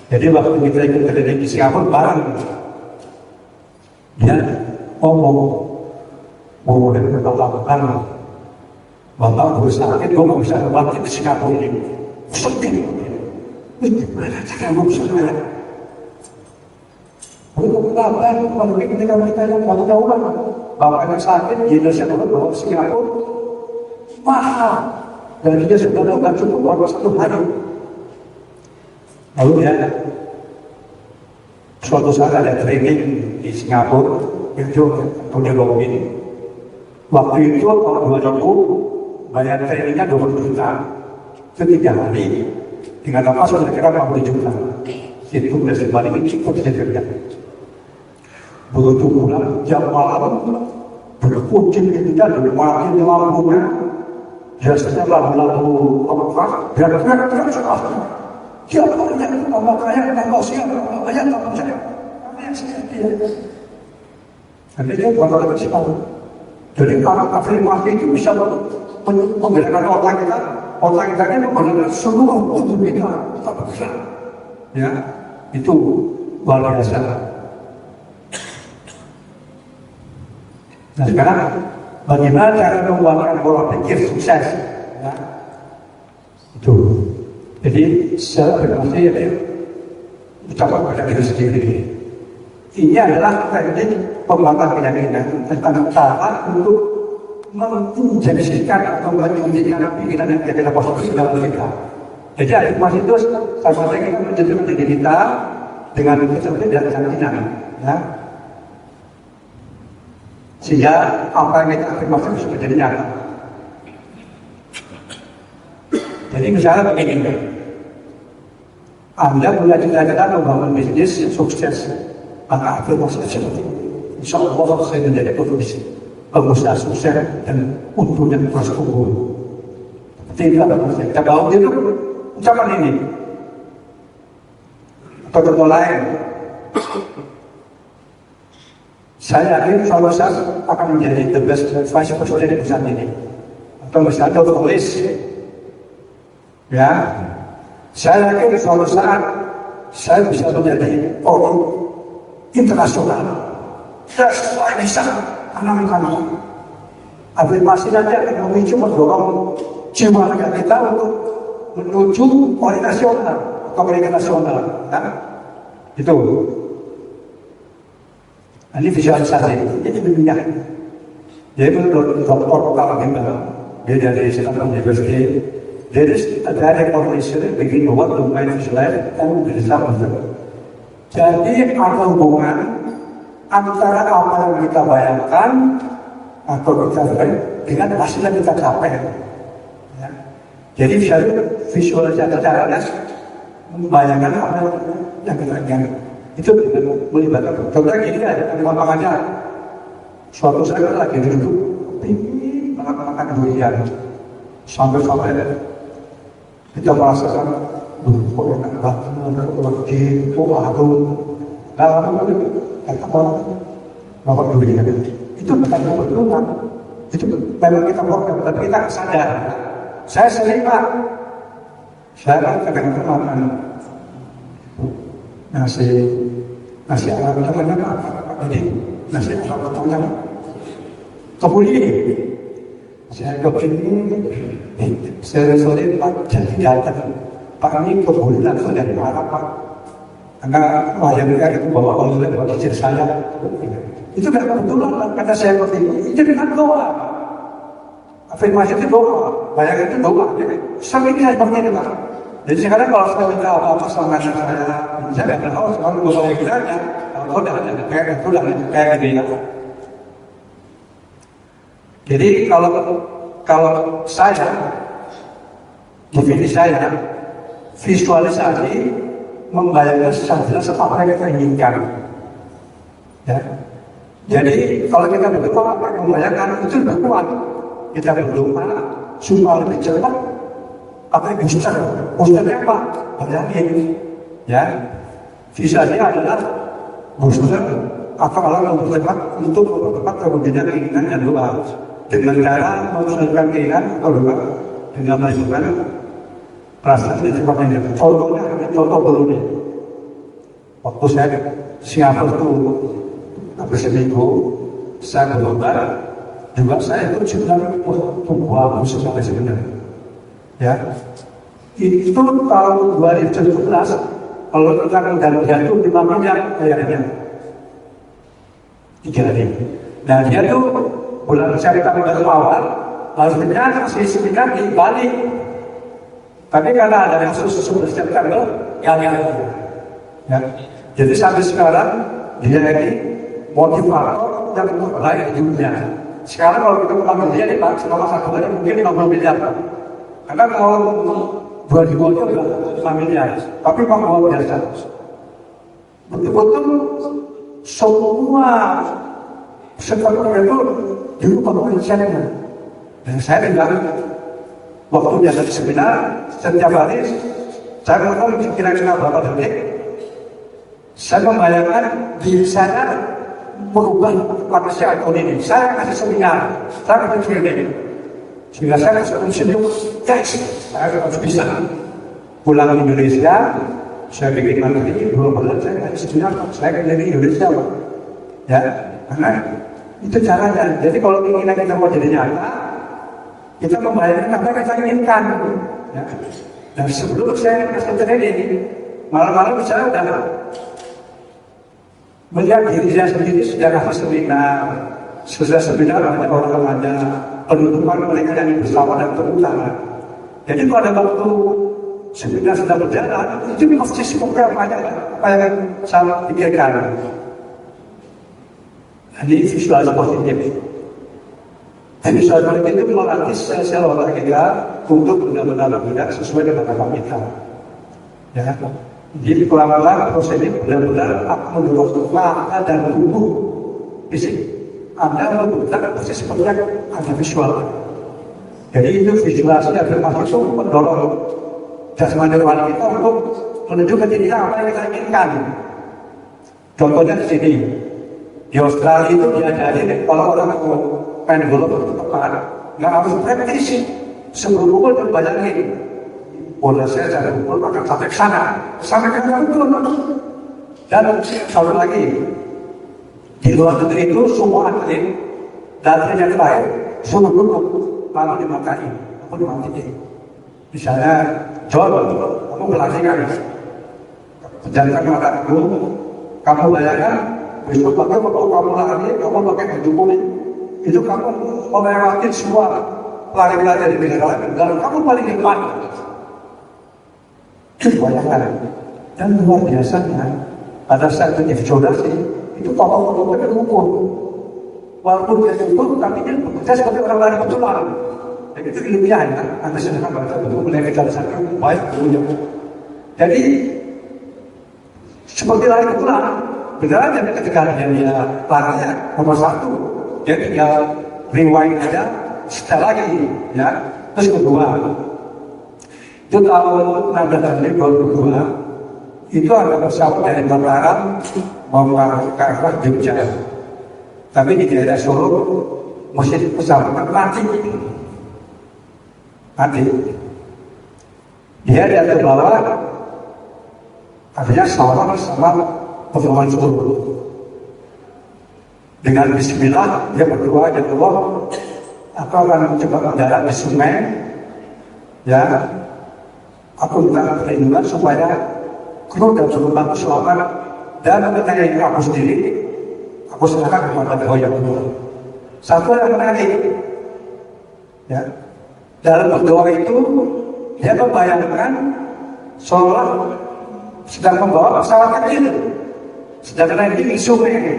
Jadi waktu kita ikut keliling di Singapura bareng, dia ngomong dari kepala Bank, Bapak berusaha sakit, gue mau bisa bangkit di Singapura ini. Sedih. Gimana cara mau bisa bangkit? Untuk kenapa? Kalau ketika mereka yang mau tahuan, bapaknya sakit, dia Indonesia dulu bawa ke Singapura, mahal. Dan dia sudah melakukan cukup baru 1 hari. Lalu ya, suatu saat ada training di Singapura, itu punya lobby. Waktu itu kalau 2000, bayar trainingnya 20 juta, itu 3 hari. Dengan apa sudah kira 50 juta. Itu sudah sebalik ini cukup bisa kerja. Begitu pulang, jam malam, berkucing kita dari makin lampunya, biasanya lalu-lalu apa, biar-biar sudah. Siapa yang Allah kaya, Allah siapa, Allah yang tak percaya. Jadi dia bukan bersifat. Jadi kalau afirmasi itu bisa menggerakkan otak kita ini menggerakkan seluruh tubuh kita, tak bisa. Ya, itu luar biasa. Nah sekarang, bagaimana cara membuatkan pola pikir sukses? Ya, itu. Jadi secara pribadi ya, ucapan pada diri sendiri. Ini adalah teknik pembangunan keyakinan tentang cara untuk menjadikan atau menjadikan pikiran yang tidak positif dalam kita. Jadi afirmasi itu sama saja kita menjadikan diri kita dengan seperti dan keyakinan, ya. Sehingga apa yang kita afirmasi bisa menjadi nyata. Jadi misalnya begini, Anda punya cita-cita membangun bisnis yang sukses, maka afirmasi seperti insya Allah saya menjadi pengusaha sukses dan untungnya terus tumbuh. Tidak kita bangun itu ucapan ini. Atau contoh lain, saya yakin kalau saya akan menjadi the best vice president di perusahaan ini. Atau misalnya tulis, ya, saya yakin suatu saat saya bisa menjadi orang internasional. Saya sesuai bisa tanam-tanam. Afirmasi nanti akan memicu mendorong jiwa kita untuk menuju orang nasional atau mereka nasional. Ya? Itu. Ini visualisasi. Jadi dunia. Jadi menurut Dr. Kala dia dari Stanford University. There is a direct correlation between what the mind visualize and the result. Jadi ada hubungan antara apa yang kita bayangkan atau kita dengan hasil yang kita capai. Ya. Jadi visualisasi caranya membayangkan apa yang kita inginkan. Itu dengan melibatkan. Contohnya gini ada gampang aja. Suatu saat lagi duduk, ingin makan durian, sampai kita merasakan kok enak banget, lagi, aku, makan durian. Itu bukan kebetulan, itu memang kita program, tapi kita sadar. Saya sering Pak, saya kan kadang-kadang makan nasi Arab namanya apa? Jadi nasi Arab namanya kebuli. Saya kepingin, saya sore Pak jadi datang. Pak ini kebuli langsung dari Arab Pak. Karena wayangnya itu bawa oleh kecil saya. Itu tidak kebetulan karena saya kepingin. Itu dengan doa. Afirmasi itu doa, bayangkan itu doa. Sampai ini saya seperti ini Pak. Jadi sekarang kalau saya minta apa-apa sama anak saya nggak tahu selalu gue bawa kiranya. Kalau udah kayak itu lah, kayak gini ya. Jadi kalau saya, definisi saya, visualisasi membayangkan sesuatu apa yang kita inginkan. Ya. Jadi kalau kita berdoa membayangkan itu lebih kuat. Kita berdoa supaya lebih cepat. Apa yang booster? Boosternya apa? Bayangin, ya. Visualnya adalah booster. Apa kalau mempercepat untuk mempercepat terwujudnya keinginan dan doa dengan cara menghasilkan keinginan atau doa dengan melakukan perasaan seperti ini. Contoh dulu nih. Waktu saya Singapura itu hampir seminggu, saya berlomba. Juga saya itu sebenarnya bagus sekali sebenarnya. Ya, itu tahun 2017 kalau kita kan jatuh 5 miliar kayaknya 3 hari. Nah dia tuh bulan September awal harusnya signifikan di Bali, tapi karena ada kasus 11 September yang ya. Jadi sampai sekarang dia ini motivator yang terbaik di dunia. Sekarang kalau kita mengambil dia nih Pak, selama 1 hari mungkin 50 miliar Pak. Karena kalau 2000 itu sudah 5 miliar, tapi memang biasa. Betul-betul semua sekolah itu dulu pengurusannya. Dan saya bilang, waktu biasa di seminar, setiap hari, saya ngomong kira-kira berapa detik, saya membayangkan diri saya merubah manusia ini. Saya kasih seminar, saya kasih training. Sehingga saya senyum, guys, saya harus bisa pulang ke Indonesia. Saya bikin ini, belum pernah saya kasih seminar, saya ke Indonesia, Pak. Ya, karena itu caranya. Jadi kalau keinginan kita mau jadi nyata, kita membayangkan apa yang kita inginkan. Ya. Dan sebelum saya kasih training, malam-malam saya udah melihat diri saya sendiri sudah kasih seminar, ada orang ada penutupan mereka yang bersama dan terutama. Jadi pada waktu sebenarnya sedang berjalan, itu pasti program apa yang saya pikirkan. Ini visualisasi positif. Visualisasi positif itu melatih sel-sel otak kita untuk benar-benar bergerak sesuai dengan harapan kita. Ya, jadi pelan-pelan proses ini benar-benar akan mendorong mata dan tubuh fisik Anda bergerak persis seperti yang Anda visual. Jadi itu visualisasi afirmasi itu mendorong jasmani rohani kita untuk menunjukkan diri kita apa yang kita inginkan. Contohnya di sini, di Australia itu diajarin kalau orang pengen golf itu tepat, nggak harus repetisi sebelum pukul dan bayangin bola saya cara pukul akan sampai ke sana kan pukul. Dan satu lagi, di luar negeri itu semua atlet dan yang terakhir semua duduk lalu dimakai atau dimatiin. Misalnya, coba kamu berlatihkan, jangan mata kamu bayangkan besok pakai waktu kamu lari, kamu pakai baju kuning, itu kamu melewati semua lari-lari di negara lain dan kamu paling depan. Itu bayangkan, dan luar biasanya pada saat visualisasi itu tokoh itu ukur, walaupun dia ukur, tapi dia bekerja seperti orang lari betulan. Jadi itu kelebihan kan, Anda sedang baca betul mulai visualisasi baik punya. Jadi seperti lari betulan. Benar aja ketika dia larinya nomor 1, dia tinggal rewind aja, setel lagi, ya. Terus kedua, itu tahun 1922, itu ada pesawat dari Mataram mau ke arah Jogja. Tapi di daerah Solo, mesin pesawat mati. Dia jatuh bawah, artinya sama pertemuan Solo. Dengan bismillah, dia berdoa, ya Allah, aku akan coba mendarat di sungai, ya, aku minta perlindungan supaya kru dan penumpang selamat dan mengenai aku sendiri, aku serahkan kepada Allah yang kedua. Satu yang menarik, ya, dalam berdoa itu dia membayangkan seolah sedang membawa pesawat kecil. Sedangkan ini sungai,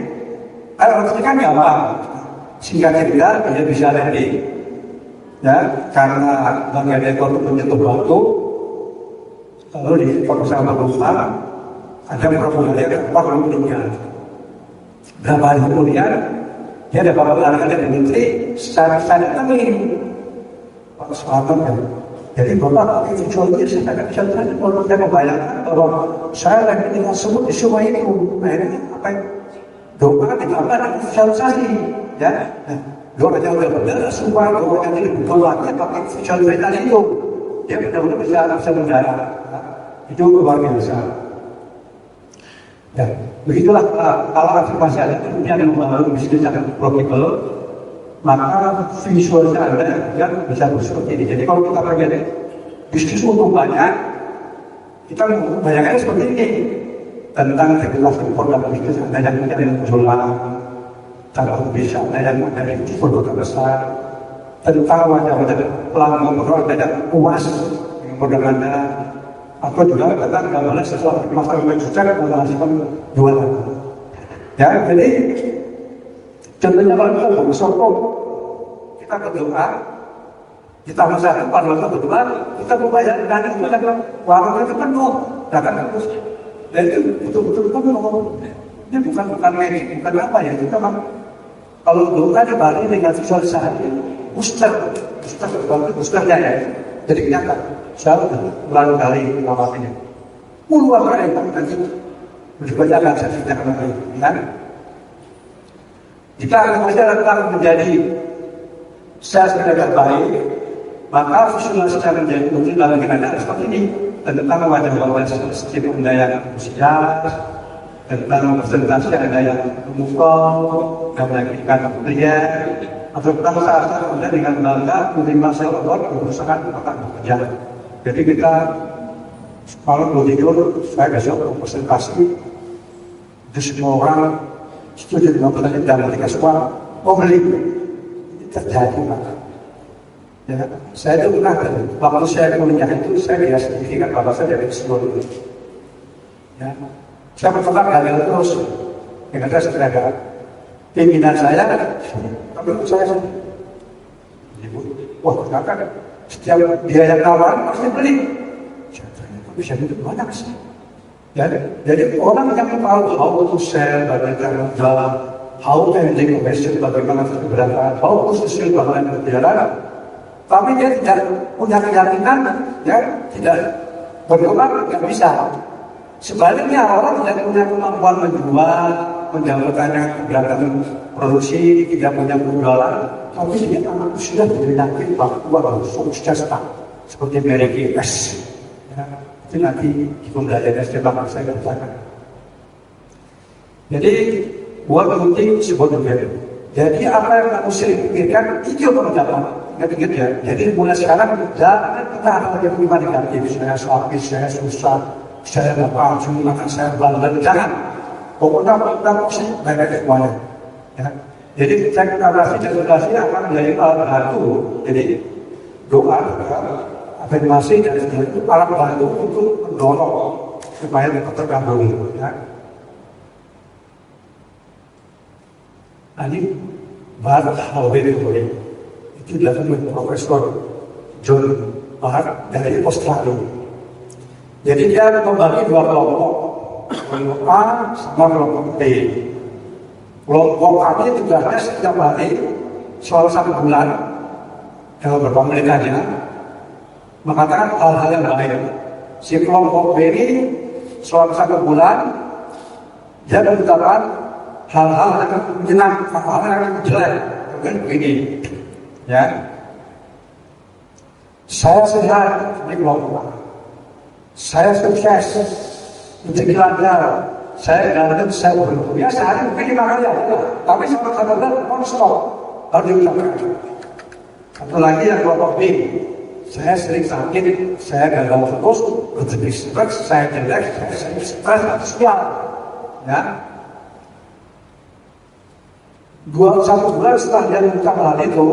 artinya kan gampang. Singkat cerita, dia bisa landing, ya, karena bagian ekor itu menyentuh batu, lalu di pesawat penumpang ada beberapa hari apa meninggal. Berapa hari kemudian, dia ada beberapa hari dari menteri secara sadar Pak Selamat ya. Jadi Bapak visualnya saya tidak bisa kalau saya membayangkan bahwa saya lagi tinggal semut di sungai ini, akhirnya apa yang doa ditambah dengan visualisasi, ya. Doa aja udah benar, semua doa yang ini bukannya pakai visualisasi itu, dia benar-benar bisa mendarat. Itu luar biasa. Ya, begitulah kalau afirmasi ada yang membangun bisnis yang profitable, maka visualisasi Anda kan bisa seperti ini. Jadi kalau kita pengen bisnis untung banyak, kita bayangkan seperti ini tentang regulasi produk bisnis Anda yang jualan, cara bisa Anda yang dari produk besar, tentang wajah-wajah pelanggan produk Anda yang puas dengan produk Anda, atau juga tentang bagaimana sesuatu masalah sukses menghasilkan jualan. Ya, jadi contohnya kalau kita bersokong, kita berdoa, kita masyarakat pada waktu berdoa, kita membayangkan itu adalah warung itu penuh, datang terus. Dan itu betul-betul penuh. Ini bukan medis, bukan apa ya, itu memang kalau doa dibalik dengan visualisasi, boosternya ya. Jadi kenyataan, saya ulang kali lawatnya. Puluhan kali tadi berbanyak saya tidak mengerti, kan? Jika masyarakat menjadi saya tidak baik, maka visualisasi secara menjadi mungkin dalam keadaan seperti ini tentang wajah-wajah seperti Anda yang usia, tentang presentasi Anda yang memukul, dan menyaksikan pembelian, atau tentang saat Anda dengan bangga menerima sel award berusaha akan bekerja. Jadi kita kalau mau tidur, saya besok presentasi, itu semua orang setuju dengan pertanyaan dan mereka semua mau beli. Terjadi maka Ya, saya itu pernah waktu saya kuliah itu saya dia sertifikat bapak saya dari seluruh. Ya, saya pertama gagal terus. Yang ada setelah pimpinan saya, tapi saya wah ternyata setiap biaya tawaran pasti beli. Saya tanya, bisa itu banyak sih. Ya, jadi orang yang tahu how to sell, bagaimana dalam, how to handle question, bagaimana keberangkatan, how to sell, bagaimana perjalanan. Tapi dia tidak punya keyakinan, ya, tidak berkembang, tidak bisa. Sebaliknya orang tidak punya kemampuan menjual, mendapatkan keberangkatan produksi, tidak punya penjualan, tapi dia sudah beryakin bahwa sukses seperti merek IS. Ya, itu nanti di pembelajaran SDM saya katakan. Jadi buat penting sebuah dunia. Jadi apa yang kamu sering pikirkan itu pendapat. Ingat ya. Jadi mulai sekarang jangan kita ada yang pribadi negatif. Saya sakit, saya susah, saya nggak maju, makan saya bandel. Jangan. Pokoknya kita mesti baik-baik semuanya. Ya. Jadi konsentrasi akan menjadi alat bantu. Jadi doa, afirmasi dan sebagainya itu alat bantu untuk mendorong supaya kita tergabung. Ya. Ini Barat Hawir itu dilakukan oleh Profesor John Barat dari Australia. Jadi dia membagi dua kelompok, kelompok A sama kelompok B. Kelompok A ini tugasnya setiap hari selama 1 bulan dalam beberapa menit aja mengatakan hal-hal yang baik. Si kelompok B ini selama 1 bulan dia mengatakan hal-hal yang menyenangkan, hal-hal yang jelek. Kan begini, ya. Saya sehat di kelompok. Saya sukses menjadi lancar. Saya ganteng, saya beruntung. Ya sehari mungkin 5 kali ya. Tapi sampai non-stop harus diucapkan. Satu lagi yang kelompok B. Saya sering sakit, saya gagal terus, berjadi stres, saya jelek, saya stres, sosial. Ya. 1 bulan setelah dia mengucapkan hal itu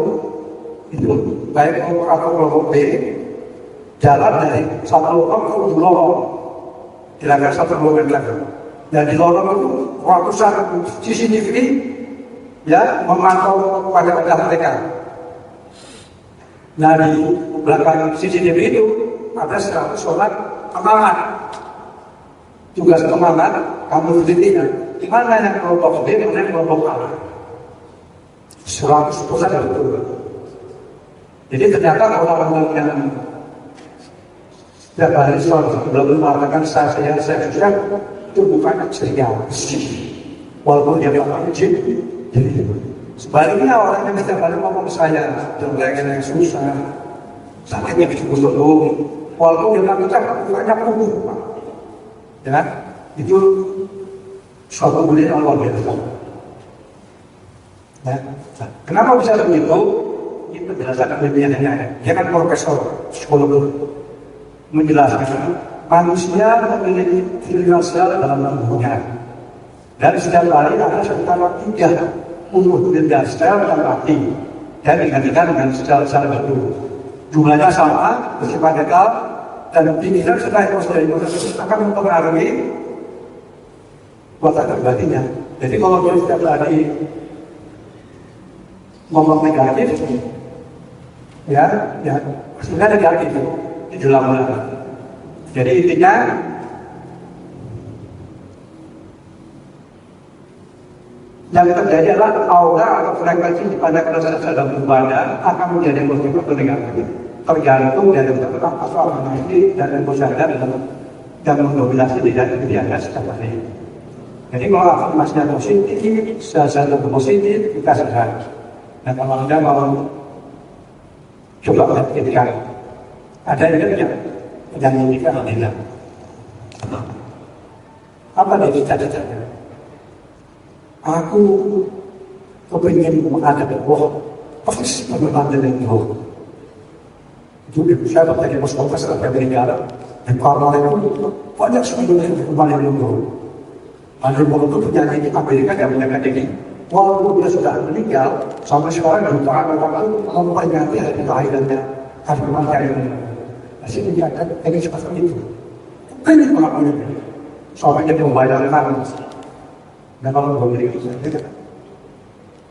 baik kelompok atau kelompok B jalan dari satu lorong ke ujung lorong, kira-kira 1 kilometer. Dan di lorong itu ratusan CCTV ya memantau wajah-wajah mereka. Nah di belakang CCTV itu ada 100 orang pengamat. Tugas pengamat kamu teliti di mana yang kelompok B, mana yang kelompok A. 100% betul. Jadi ternyata orang-orang yang setiap hari sebelum mengatakan saya sukses itu bukan ceria, walaupun dia bilang izin. Jadi sebaliknya orang yang setiap hari ngomong saya jelek, yang susah, sakitnya dulu, walaupun dia bilang banyak umur, ya itu suatu mulia luar biasa. Ya. Kenapa bisa begitu? Itu berdasarkan penelitiannya. Dia kan profesor psikolog menjelaskan manusia memiliki finansial dalam tubuhnya. Dan setiap hari ada sekitar 3 finansial dalam hati. Dan digantikan dengan secara baru. Jumlahnya sama, bersifat netral, dan pikiran setelah emosi akan mempengaruhi kuatan batinnya. Jadi kalau dia setiap hari ngomong negatif, ya, sebenarnya negatif di dalam mana. Jadi intinya yang terjadi adalah aura atau frekuensi pada proses dalam badan akan menjadi positif atau negatif, tergantung dari bentuk asal ini dan emosi dan mendominasi di atas setiap hari. Jadi kalau afirmasinya positif, sesuatu positif kita sadar. Dan kalau Anda mau coba ketika ada yang menikah tidak, apa dari cita-citanya? Aku kepingin menghadapi Allah, persis menghadapi Allah. Itu saya pakai Mustafa sampai meninggal, dan karena itu banyak sebenarnya yang kembali belum. Andrew Moore itu penyanyi di Amerika yang menjaga diri. walaupun dia sudah meninggal, sampai sekarang jutaan orang itu memperingati hari kelahirannya, hari kematiannya. Masih menjaga ini seperti itu. Ini orang ini, soalnya dia membayarkan. Dan kalau memberi itu,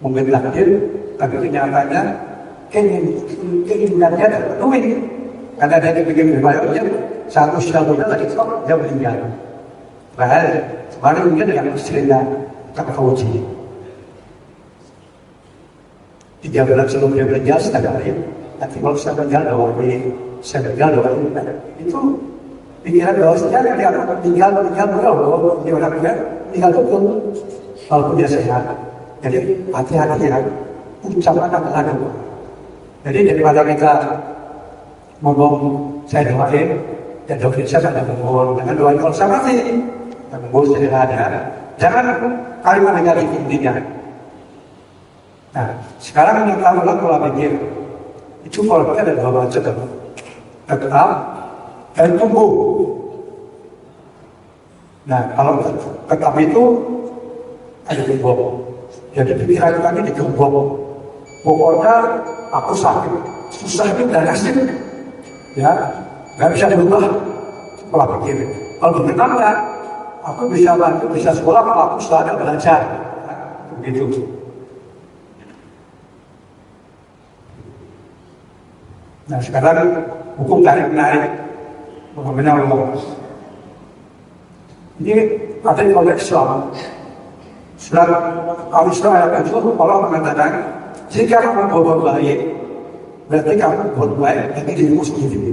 mungkin lahir, tapi kenyataannya keinginannya terpenuhi. Karena dia bikin dibayarnya, satu satunya lagi dia meninggal. Bahaya, sebenarnya mungkin yang istrinya tak kawuji. 3 bulan sebelum dia meninggal, sedang lain. Nanti kalau saya meninggal, saya meninggal, itu pikiran bahwa sejarah dia akan meninggal berapa, dia orang meninggal betul. Walaupun dia sehat. Jadi hati-hati ya, ucapan akan ada. Jadi daripada kita ngomong saya doain, dan doain saya ada ngomong dengan doain kalau saya mati, ngomong saya ada. Jangan kalimat negatif intinya. Nah, sekarang yang kita ulang pola pikir, itu pola pikir ada 2 macam. Tetap dan tumbuh. Nah, kalau tetap itu ada gembok. Jadi pikiran kami digembok. Pokoknya aku sakit, susah itu dan asik. Ya, nggak bisa diubah pola pikir. Kalau bertanya, aku bisa bantu, bisa sekolah kalau aku sudah ada belajar. Begitu. Nah sekarang hukum tarik-menarik bagaimana Allah. Ini ada di konteks Islam. Surat Al-Isra ayat 7 Allah mengatakan, jika kamu berbuat baik, berarti kamu berbuat baik bagi dirimu sendiri.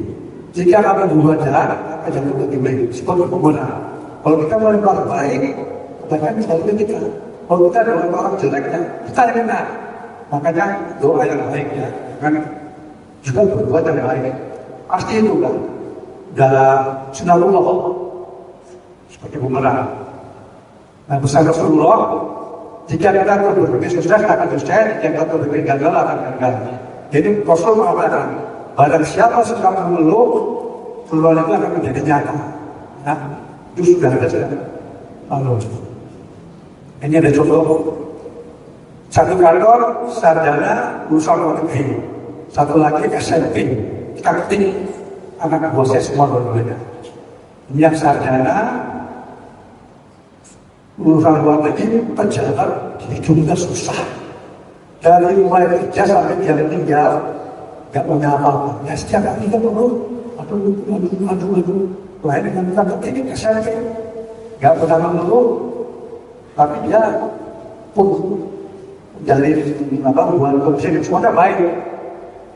Jika kamu berbuat jahat, maka jangan bagi baik. Seperti pembenar. Kalau kita melakukan baik, bahkan misalnya kita. Kalau kita ada orang jeleknya, kita yang kena. Makanya doa yang baik ya. Kan juga berbuat yang baik. Pasti itu kan. Dalam sunatullah seperti bumerang. Nah, pesan Rasulullah, jika kita berpikir sukses akan sukses, jika kita berpikir gagal akan gagal. Jadi Rasul mengatakan, barang siapa sedang mengeluh, keluhan itu akan menjadi nyata. Nah, itu sudah ada. Lalu, ini ada contoh. Satu kantor sarjana lulusan negeri, satu lagi SMP. Kita ketik anak buah saya semua berbeda. Ini yang sarjana lulusan luar negeri pejabat itu juga susah. Dari mulai kerja sampai dia meninggal, nggak punya apa-apa. Ya setiap hari kita perlu, aduh, lain dengan kita ketik SMP, nggak pernah mengeluh, tapi dia pun dari hubungan komisi semuanya baik.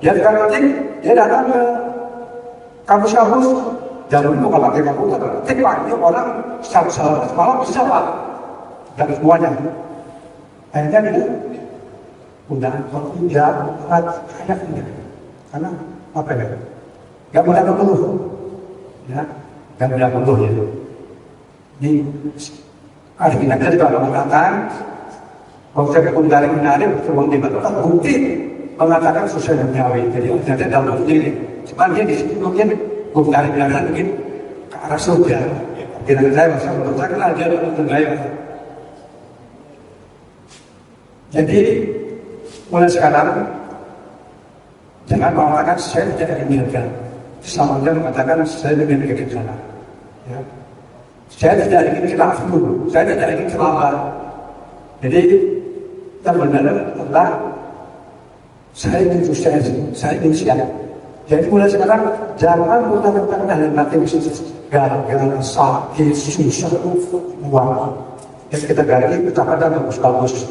Dia sekarang ketik, dia datang ke kampus-kampus. Jangan itu kalau pakai komputer, ketik Pak, ini orang secara malam bisa Pak. Dan semuanya. Akhirnya dia udah kalau tidak kayak ini. Karena apa ya? Gak mudah mengeluh. Ya, gak mudah mengeluh ya. Ini hari ini kita juga mengatakan konsep pun dari menarik sebelum dibentukkan bukti mengatakan sosial duniawi. Jadi ada dalam bukti ini. Cuma dia di situ mungkin bukti dari menarik mungkin ke arah surga. Kira-kira saya masih saya kenal dia dengan saya. Jadi mulai sekarang jangan mengatakan saya tidak ingin gagal. Sama dia mengatakan saya ingin gagal. Ya. Saya tidak ingin kafir, saya tidak ingin terlambat. Jadi yang benar adalah saya ingin sukses, saya ingin siap. Jadi mulai sekarang jangan mutar-mutar dalam hati gara-gara sakit, susah, uang. Yang kita ganti kita kadang bagus-bagus.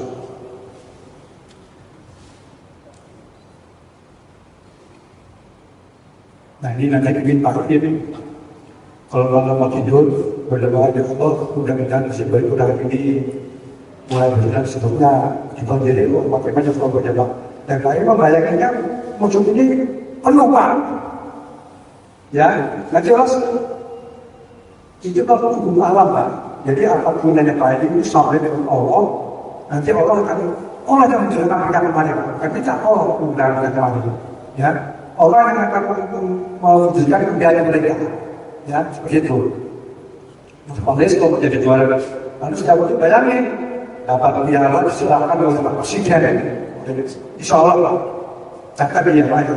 Nah ini nanti ingin pakai ini. Kalau malam mau tidur, berdoa ya Allah, mudah-mudahan masih baik udah ini mulai berjalan sebelumnya kita jadi pakai banyak kalau berjalan. Dan lain membayangannya musuh ini penuh Pak. Ya, nanti jelas itu kalau hukum alam Pak. Jadi apapun yang baik itu sampai dengan Allah, nanti Allah akan menjalankan kemarin. Karena kita Allah menjalankan kemarin. Ya. Orang yang akan mewujudkan kebiayaan mereka, ya seperti itu. Oleh kalau menjadi juara, lalu sudah boleh bayangin dapat piala diserahkan oleh Pak Presiden. Jadi, insya Allah, kata dia itu.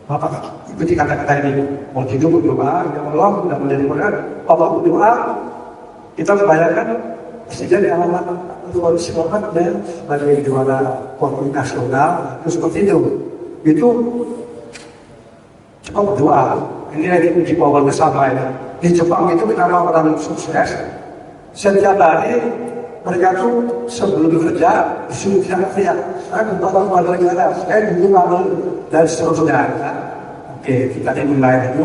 Bapak ikuti kata-kata ini. Mau tidur berdoa, ya Allah, sudah menjadi benar. Bapak berdoa, kita membayangkan Presiden yang amat Sulawesi Selatan dan sebagai juara konflik nasional, itu seperti itu. Itu coba berdoa. Ini lagi uji power bersama ya. Di Jepang itu kenapa orang sukses? Setiap hari mereka tuh sebelum kerja disuruh teriak-teriak. Saya kepada keluarga negara, saya dulu ngambil dan seterusnya. Oke, kita dimulai itu.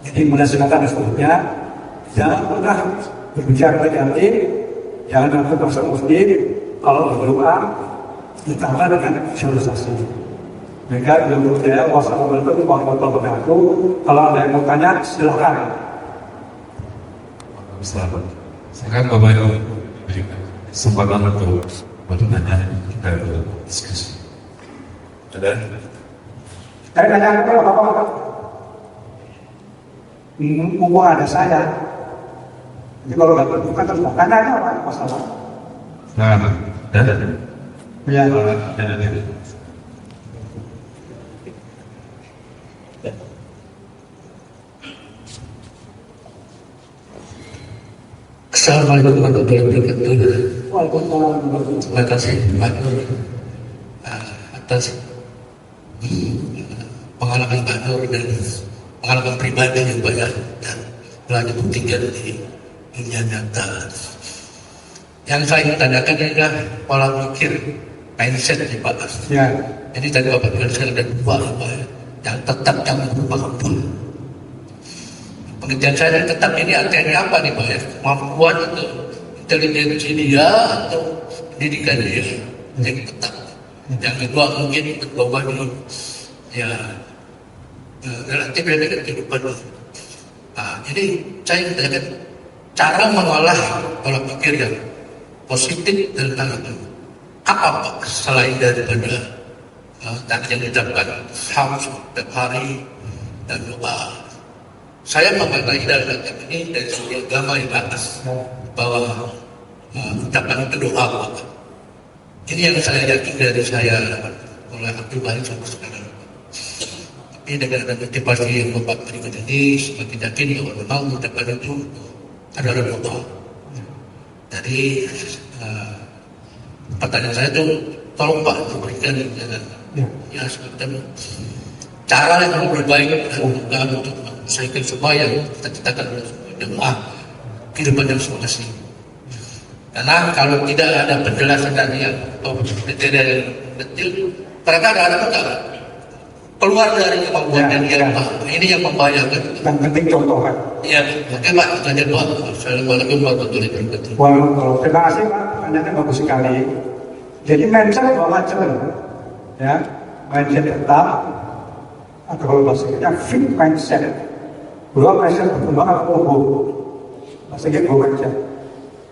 Jadi mulai sekarang seterusnya, jangan pernah berbicara negatif, jangan takut pasal muslim. Kalau berdoa, ditambah dengan visualisasi. Mereka belum percaya, wassalamualaikum warahmatullahi wabarakatuh. Kalau ada yang mau tanya, silakan. Selamat. Sekarang Bapak Ibu berikan kesempatan untuk bertanya, kita berdiskusi. Ada? Saya tanya ke Bapak. Mumpung ada saya. Jadi kalau nggak berbuka terus tanya aja apa masalah. Nah, ada. Ya. Ada. Assalamualaikum warahmatullahi wabarakatuh. Waalaikumsalam. Terima kasih Pak Nur atas pengalaman Pak Nur dan pengalaman pribadi yang banyak dan telah dibuktikan di dunia nyata. Yang saya ingin tanyakan adalah pola pikir mindset di Pak. Ya. Jadi tadi Bapak bilang ada dua yang tetap jangan berubah pun. Pengertian saya tetap ini artinya apa nih Pak ya? Kemampuan itu intelijensi dia atau pendidikan dia yang tetap. Yang kedua mungkin berubah dulu ya relatif dengan kehidupan. Jadi saya ingin cara mengolah pola pikir yang positif tentang itu apa Pak selain daripada tadi yang diucapkan harus setiap hari dan doa. Saya memaknai dalam ini dari segi agama yang atas bahwa ucapan itu doa Pak. Ini yang saya yakin dari saya oleh pribadi sampai sekarang. Tapi dengan ada motivasi yang Bapak berikan ini semakin yakin bahwa memang ucapan itu adalah doa. Jadi pertanyaan saya itu tolong Pak berikan ya semacam cara yang lebih baik untuk saya kira semua yang kita ciptakan doa kehidupan yang sukses. Karena kalau tidak ada penjelasan dari yang kriteria yang detail, mereka ada keluar dari kemampuan yang dia. Ini yang membahayakan. Yang penting contoh kan. Ya, oke Pak, tanya doa. Assalamualaikum warahmatullahi wabarakatuh. Waalaikumsalam. Terima kasih Pak, pertanyaannya bagus sekali. Jadi mindset dua macam, ya. Mindset tetap atau kalau bahasa kita fit mindset. Dua mindset perkembangan tubuh. Bahasa kita dua mindset.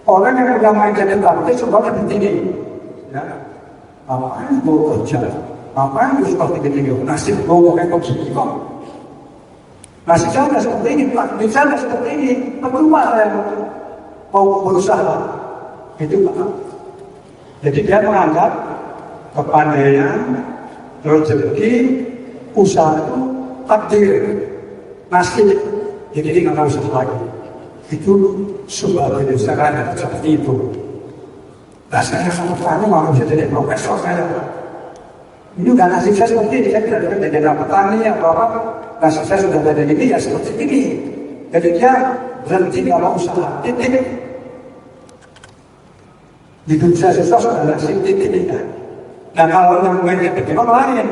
Orang yang punya mindset tetap itu sebenarnya lebih tinggi. Ya. Apaan gue kerja? Apaan gue seperti tinggi? Nasib gue pakai konsumsi kok. Nasib saya nggak seperti ini, Pak. Saya nggak seperti ini. Percuma saya mau berusaha. Itu Pak. Jadi dia menganggap kepandaian, rezeki, usaha itu takdir, nasib. Jadi dia nggak usah lagi. Itu sebagai usaha seperti itu. Nah saya sama sekali mau bisa jadi profesor saya. Ini udah nasib saya seperti ini. Saya tidak ada jadi petani atau apa. Nasib saya sudah ada ini ya seperti ini. Jadi dia berhenti kalau usaha. Titik. Di dunia susah sudah nasib titik. Nah kalau yang menjadi bagaimana lain?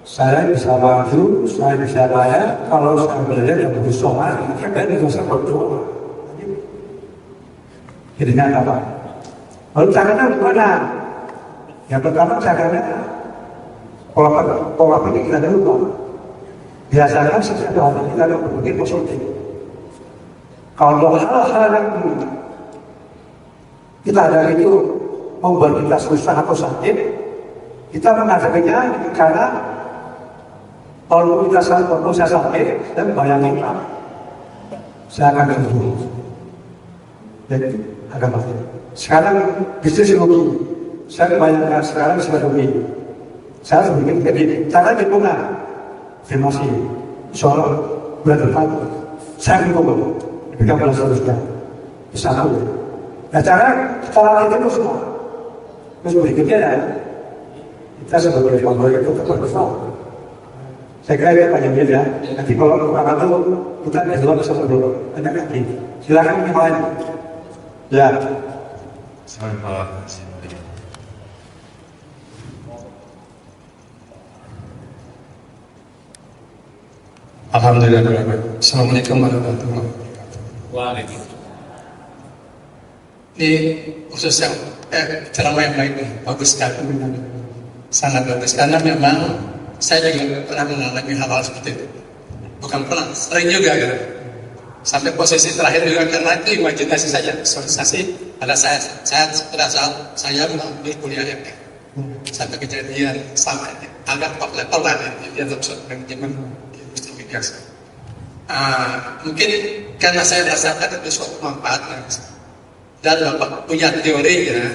Saya bisa maju, saya bisa bayar. Kalau saya belajar yang bagus sholat, saya tidak usah berdoa. Jadinya apa? Lalu caranya gimana? Yang pertama caranya pola pikir kita dulu. Biasakan setiap hari kita ada berpikir positif. Kalau hal-hal yang kita ada itu membuat kita susah atau sakit, kita menghadapinya dengan cara kalau kita saya sakit, dan bayangin saya akan sembuh. Jadi agak pasti. Sekarang bisnis rugi. Saya bayangkan sekarang sudah rugi. Saya harus bikin kredit. Cara gimana? Afirmasi. Soal bulan depan saya menunggu 13 juta. Bisa tahu. Nah cara kita lalui itu semua. Terus berikutnya ya, kita sebagai pembantu itu tetap bersama. Saya kira dia panjang ya. Nanti kalau orang itu kita di luar bisa berdua. Ada lagi. Silakan yang lain. Ya. Saya Alhamdulillah. Assalamualaikum warahmatullahi wabarakatuh. Waalaikumsalam. Ini khusus yang ceramah yang baik, bagus sekali, sangat bagus. Karena memang saya juga pernah mengalami hal-hal seperti itu. Bukan pernah, sering juga gitu. Sampai posisi terakhir juga karena itu imajinasi saja, visualisasi. Pada pada saat saya mengambil kuliah FK, sampai kejadian sampai agak top level lah dia langsung manajemen di industri migas. Mungkin karena saya rasakan itu suatu manfaat dan Bapak punya teori ya,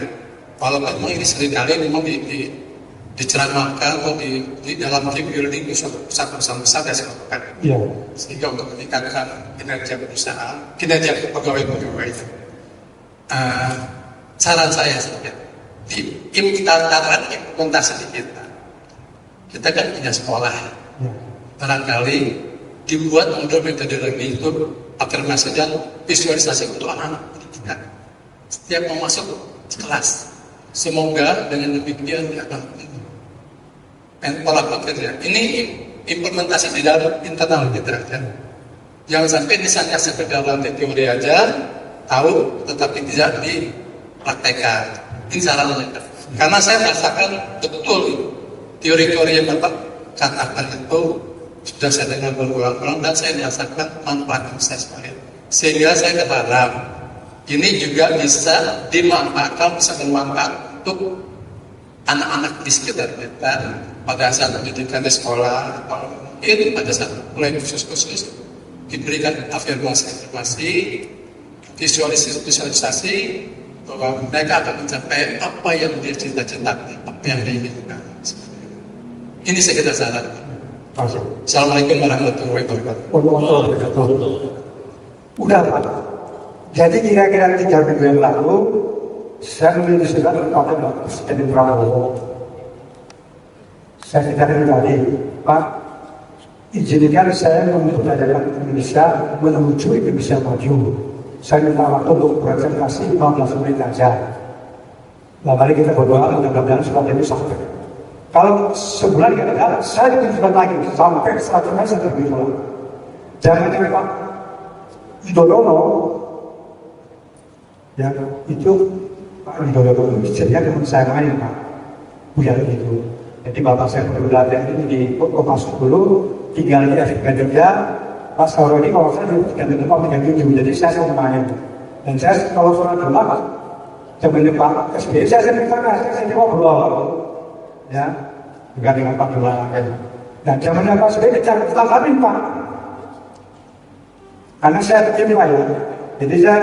walaupun memang ini seringkali memang diceramahkan atau di dalam team building itu suatu perusahaan besar dan lakukan. Iya. Sehingga untuk meningkatkan kinerja perusahaan, kinerja pegawai-pegawai itu. Saran saya saja di tataran implementasi kita kan punya sekolah, barangkali dibuat metodologi itu afirmasi dan visualisasi untuk anak-anak kita setiap mau masuk kelas. Semoga dengan demikian akan pola pikirnya ini implementasi di dalam internal kita ya. Jangan sampai misalnya sampai dalam teori aja tahu tetapi tidak dipraktekkan. Ini sarannya. Karena saya merasakan betul teori-teori yang Bapak katakan itu sudah saya dengar berulang-ulang dan saya merasakan manfaatnya saya sekali. Sehingga saya berharap ini juga bisa dimanfaatkan, bisa bermanfaat untuk anak-anak di sekitar kita pada saat pendidikan di sekolah, mungkin pada saat mulai khusus-khusus diberikan afirmasi, visualisasi bahwa mereka akan mencapai apa yang dia cita-citakan, apa yang dia inginkan. Ini sekedar saran. Assalamualaikum warahmatullahi wabarakatuh. Udah Pak. Jadi kira-kira 3 minggu yang lalu saya menulis surat kepada Bapak Presiden Prabowo. Saya katakan tadi, Pak, izinkan saya memperdayakan Indonesia menuju Indonesia maju. Saya minta waktu untuk presentasi 15 menit saja. Nah, mari kita berdoa mudah-mudahan surat ini sampai. Kalau sebulan tidak ada, saya bikin surat lagi sampai 100 menit saya terbilang. Jangan Pak Widodo, ya itu Pak Widodo jadinya teman saya main Pak, bukan itu. Jadi bapak saya berbelanja ini di Kopas dulu, tinggal di Afrika juga. Pas kalau ini kalau saya dulu ganti tempat ganti juga, jadi saya sama main. Dan saya kalau sholat dulu Pak, temannya Pak SBY, saya saya ngobrol, ya, bukan dengan Pak Dula. Dan zamannya Pak SBY kita kami Pak, karena saya begini Pak ya. Jadi saya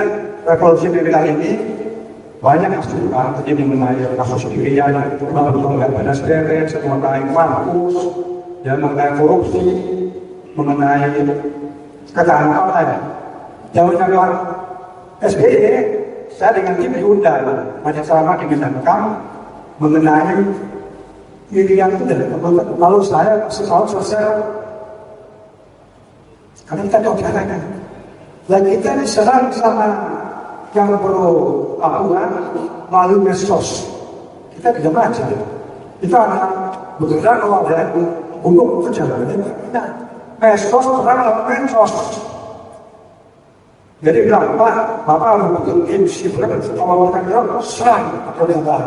revolusi PPK ini banyak masukan jadi mengenai kasus Syria, mengenai badan SDM, mengenai mampus, dan mengenai korupsi, mengenai ketahanan pangan. Jauhnya Pak SBY, saya dengan tim diundang pada sama dengan kamu mengenai pilihan itu dan lalu saya selesai karena kita bicarakan. Dan kita diserang sama yang perlu melalui medsos. Kita tidak baca. Kita akan bekerja kalau ada untuk pejabat. Kita medsos serang lewat medsos. Jadi bilang, Pak, Bapak harus betul tim sipil kalau kita bilang serang atau tidak.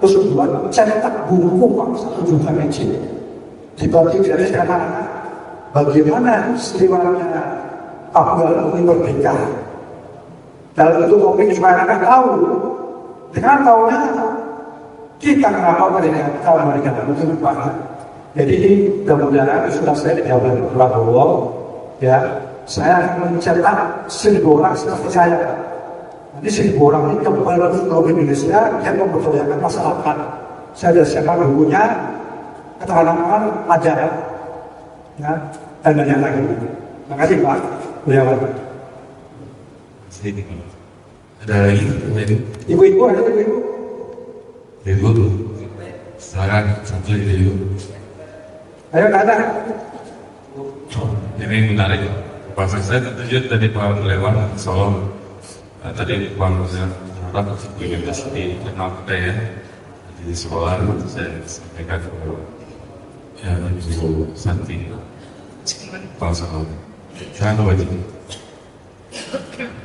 Terus buat cetak buku Pak 1 juta kecil. Dibagi dari sekarang. Bagaimana istimewanya Papua ini merdeka. Dalam itu kopi supaya akan tahu. Dengan tahunya kita kenapa kita memberikan itu Pak. Jadi ini mudah-mudahan sudah saya dijawab oleh Prabowo. Ya, saya akan mencetak 1000 orang seperti saya. Nanti 1.000 orang ini kembali ke seluruh Indonesia, dia memberdayakan masyarakat. Saya ada siapa gurunya, katakan ajar, ya, dan banyak lagi. Terima kasih Pak. Beliau. Sini. Ada lagi? Ibu-ibu ada ibu-ibu? Ibu, silakan satu ibu. Ayo kata. Ini menarik. Bahasa saya tertuju tadi Pak Lewat Solo. Tadi Pak Lewat University kenal kita ya di sekolah. Saya sampaikan ya Ibu Santi Pak Solo. Saya wajib.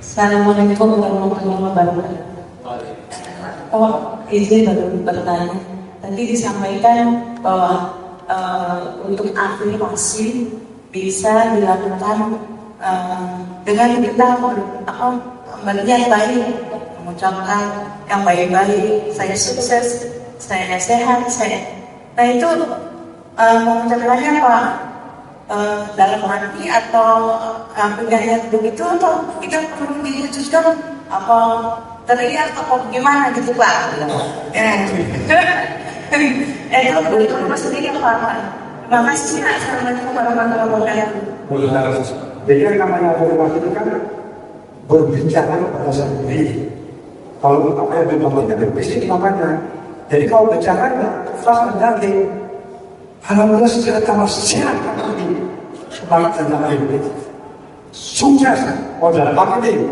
Assalamualaikum warahmatullahi wabarakatuh. Oh, izin bertanya. Tadi disampaikan bahwa untuk afirmasi bisa dilakukan dengan kita melihat baik, mengucapkan yang baik-baik. Saya sukses, saya sehat, Nah itu mengucapkannya apa? Dalam hati atau penggayaan begitu atau kita perlu dikhususkan apa terlihat atau gimana gitu Pak? Itu betul sendiri Pak. Terima kasih. Assalamualaikum warahmatullahi wabarakatuh. Jadi yang namanya afirmasi itu kan berbicara pada sendiri. Kalau apa yang namanya berbisik namanya. Jadi kalau bicara fase nanti alhamdulillah secara tambah sehat lagi semangat dan lain-lain. Sukses. Oh dalam Pak ini,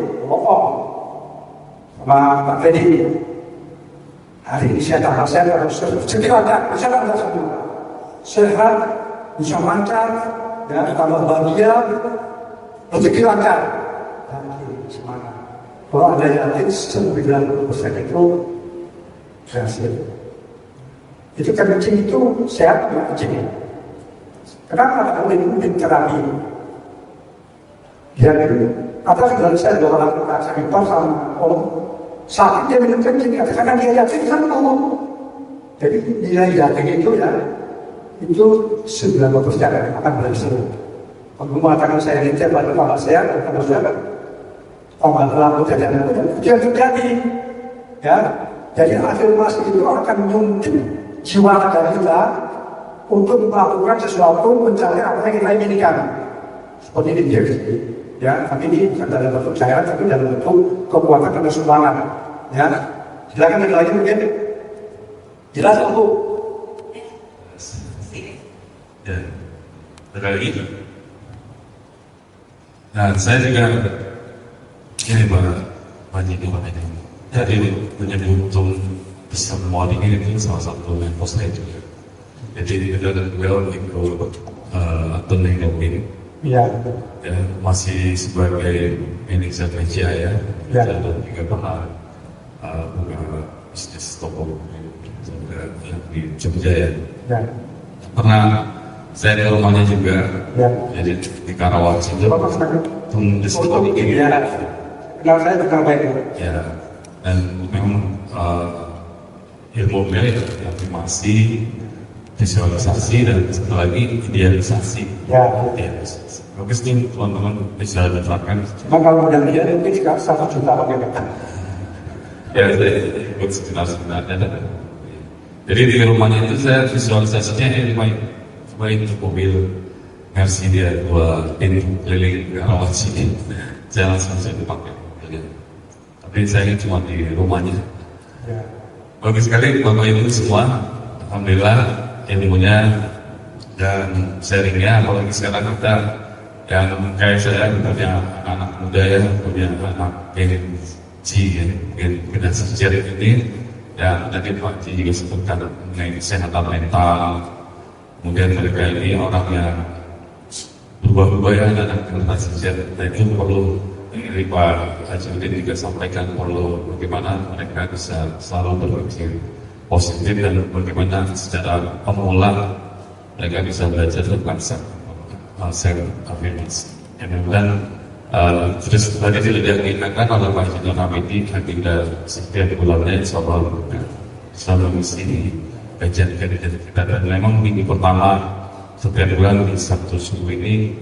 sama Pak Teddy. Hari ini saya tambah sehat harus segera ada semua. Sehat, bisa lancar, ya, tambah bahagia, rezeki lancar. Dan semangat. Kalau ada yakin 90% itu berhasil. Itu kan kencing itu sehat ya kencing. Kenapa kalau ini mungkin terapi? Ya itu. Atas dari saya dua orang sakit sama orang sakit dia minum kencing karena dia yakin kan Allah. Jadi nilai yakin itu ya itu 90% akan berhasil. Kalau mengatakan saya ini pada kalau saya akan berhasil. Kalau lalu dia terjadi, ya. Jadi afirmasi itu akan menuntut jiwa kita untuk melakukan sesuatu mencari apa yang kita inginkan. Seperti ini dia, ya. Tapi ini bukan dalam bentuk cairan, tapi dalam bentuk kekuatan dan semangat, ya. Silakan lagi mungkin. Jelas Bu. Ya, ada lagi. Nah, saya juga ini Pak Jiki ini. Jadi menyebut semua ini salah satu yang saya juga. Jadi kita beliau ikut atau ini. Ya. Ya, masih sebagai manajer media ya. Dan juga pernah buka bisnis toko di Jogja ya. Ya. Pernah saya di rumahnya juga. Ya. Jadi di Karawaci itu. Di situ ini. Ya. Kenal saya kenal baik. Ya. Dan memang ilmu beliau afirmasi, visualisasi, dan satu lagi idealisasi. Ya. Idealisasi. Bagus nih teman-teman bisa diterapkan. Cuma kalau yang dia mungkin sekarang 1 juta pakai kan. Ya, saya ikut sebenarnya. Jadi di rumahnya itu saya visualisasinya ini main mobil Mercy dia 2 pintu keliling Karawaci. Saya langsung saya dipakai. Tapi saya cuma di rumahnya. Ya. Bagus sekali Bapak Ibu semua. Alhamdulillah ilmunya dan sharingnya. Apalagi sekarang kita yang kayak saya punya anak muda ya, punya anak Gen Z ya, generasi Z ini. Dan tadi Pak Ji juga sebutkan mengenai kesehatan mental. Kemudian mereka ini orang yang berubah-ubah ya, anak generasi Z. Nah itu perlu dari Pak Haji juga sampaikan perlu bagaimana mereka bisa selalu berpikir positif dan bagaimana secara pemula mereka bisa belajar tentang self-afirmasi. Dan terus tadi tidak diingatkan oleh Pak Haji Hamidi agenda setiap bulannya selalu mengisi kajian kita dan memang minggu pertama setiap bulan di Sabtu Subuh ini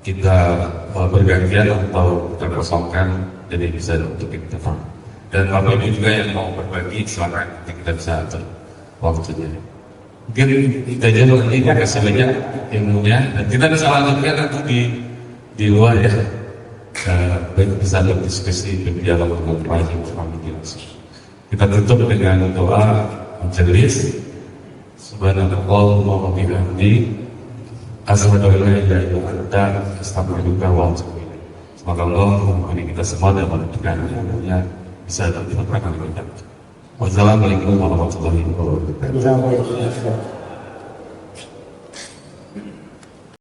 kita bergantian atau kita kosongkan jadi bisa untuk kita. Dan Bapak Ibu juga yang mau berbagi silakan kita bisa atur waktunya. Mungkin kita aja nanti kasih banyak ilmunya dan kita bisa lanjutkan nanti di luar ya. Bisa berdiskusi, berdialog dengan Pak Haji langsung. Kita tutup dengan doa majelis. Subhanallah wa bihamdi, asyhadu an la ilaha illa anta, astaghfiruka wa atubu ilaik. Semoga Allah mengampuni kita semua dan menentukannya bisa dapat berkah. Wassalamualaikum warahmatullahi wabarakatuh.